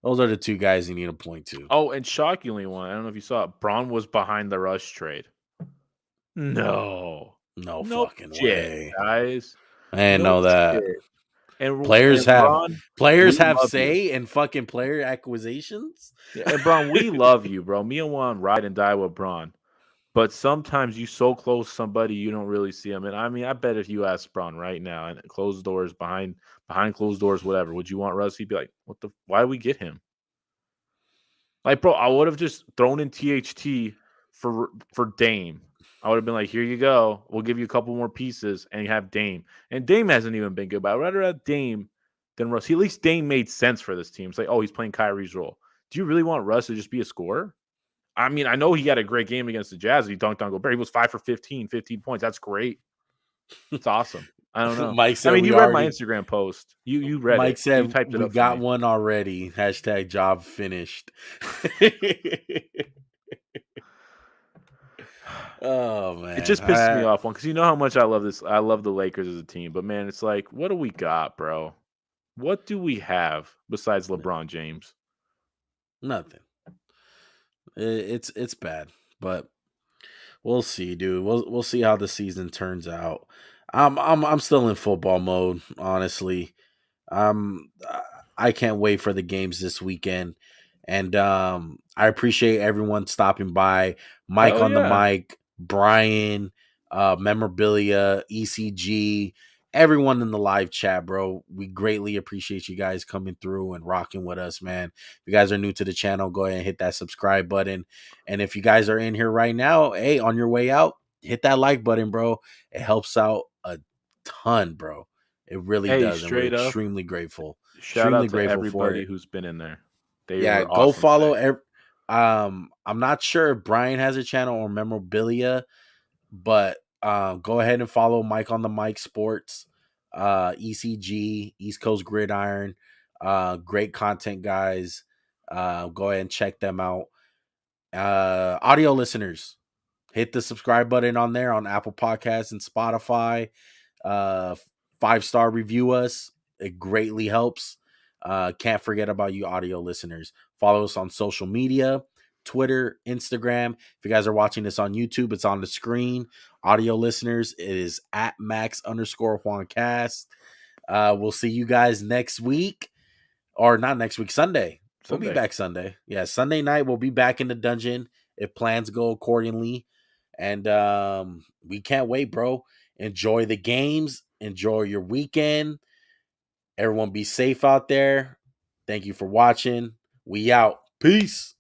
Those are the two guys you need to point to. Oh, and shockingly one, I don't know if you saw it, Braun was behind the Rush trade. No fucking way, guys. I didn't know that. Shit. And players have say in fucking player acquisitions. Yeah, and Braun, we love you, bro. Me and Juan ride and die with Braun. But sometimes you so close somebody you don't really see them. And I mean, I bet if you ask Braun right now and closed doors, behind closed doors, whatever, would you want Russ? He'd be like, why did we get him? Like, bro, I would have just thrown in THT for Dame. I would have been like, here you go. We'll give you a couple more pieces and you have Dame. And Dame hasn't even been good, but I'd rather have Dame than Russ. At least Dame made sense for this team. It's like, oh, he's playing Kyrie's role. Do you really want Russ to just be a scorer? I mean, I know he had a great game against the Jazz. He dunked on Gobert. He was 5 for 15 points. That's great. It's awesome. I don't know. Mike said, you read my Instagram post. You read Mike it. Said, you typed it we up got one already. # job finished. Oh It man, just pisses me off one because you know how much I love this. I love the Lakers as a team, but man, it's like, what do we got, bro? What do we have besides LeBron James? nothing. It's bad, but we'll see, dude. We'll see how the season turns out. I'm still in football mode, honestly. Um, I can't wait for the games this weekend, and I appreciate everyone stopping by. Mike Hell on the yeah. mic, Brian, memorabilia, ECG, everyone in the live chat, bro. We greatly appreciate you guys coming through and rocking with us, man. If you guys are new to the channel, go ahead and hit that subscribe button. And if you guys are in here right now, hey, on your way out, hit that like button, bro. It helps out a ton, bro. It really Hey, does, and we're straight up, extremely grateful. shout Extremely out to grateful for everybody it. who's been in there. They Yeah, were go awesome follow. today. I'm not sure if Brian has a channel or memorabilia, but go ahead and follow Mike on the Mic Sports, ECG, East Coast Gridiron. Great content, guys. Go ahead and check them out. Audio listeners, hit the subscribe button on there on Apple Podcasts and Spotify. Uh, 5-star review us. It greatly helps. Can't forget about you audio listeners. Follow us on social media, Twitter, Instagram. If you guys are watching this on YouTube, it's on the screen. Audio listeners, it is at Max_JuanCast. We'll see you guys next week. Or not next week, Sunday. We'll be Sunday. back Sunday. Yeah, Sunday night we'll be back in the dungeon if plans go accordingly. And we can't wait, bro. Enjoy the games. Enjoy your weekend. Everyone be safe out there. Thank you for watching. We out. Peace.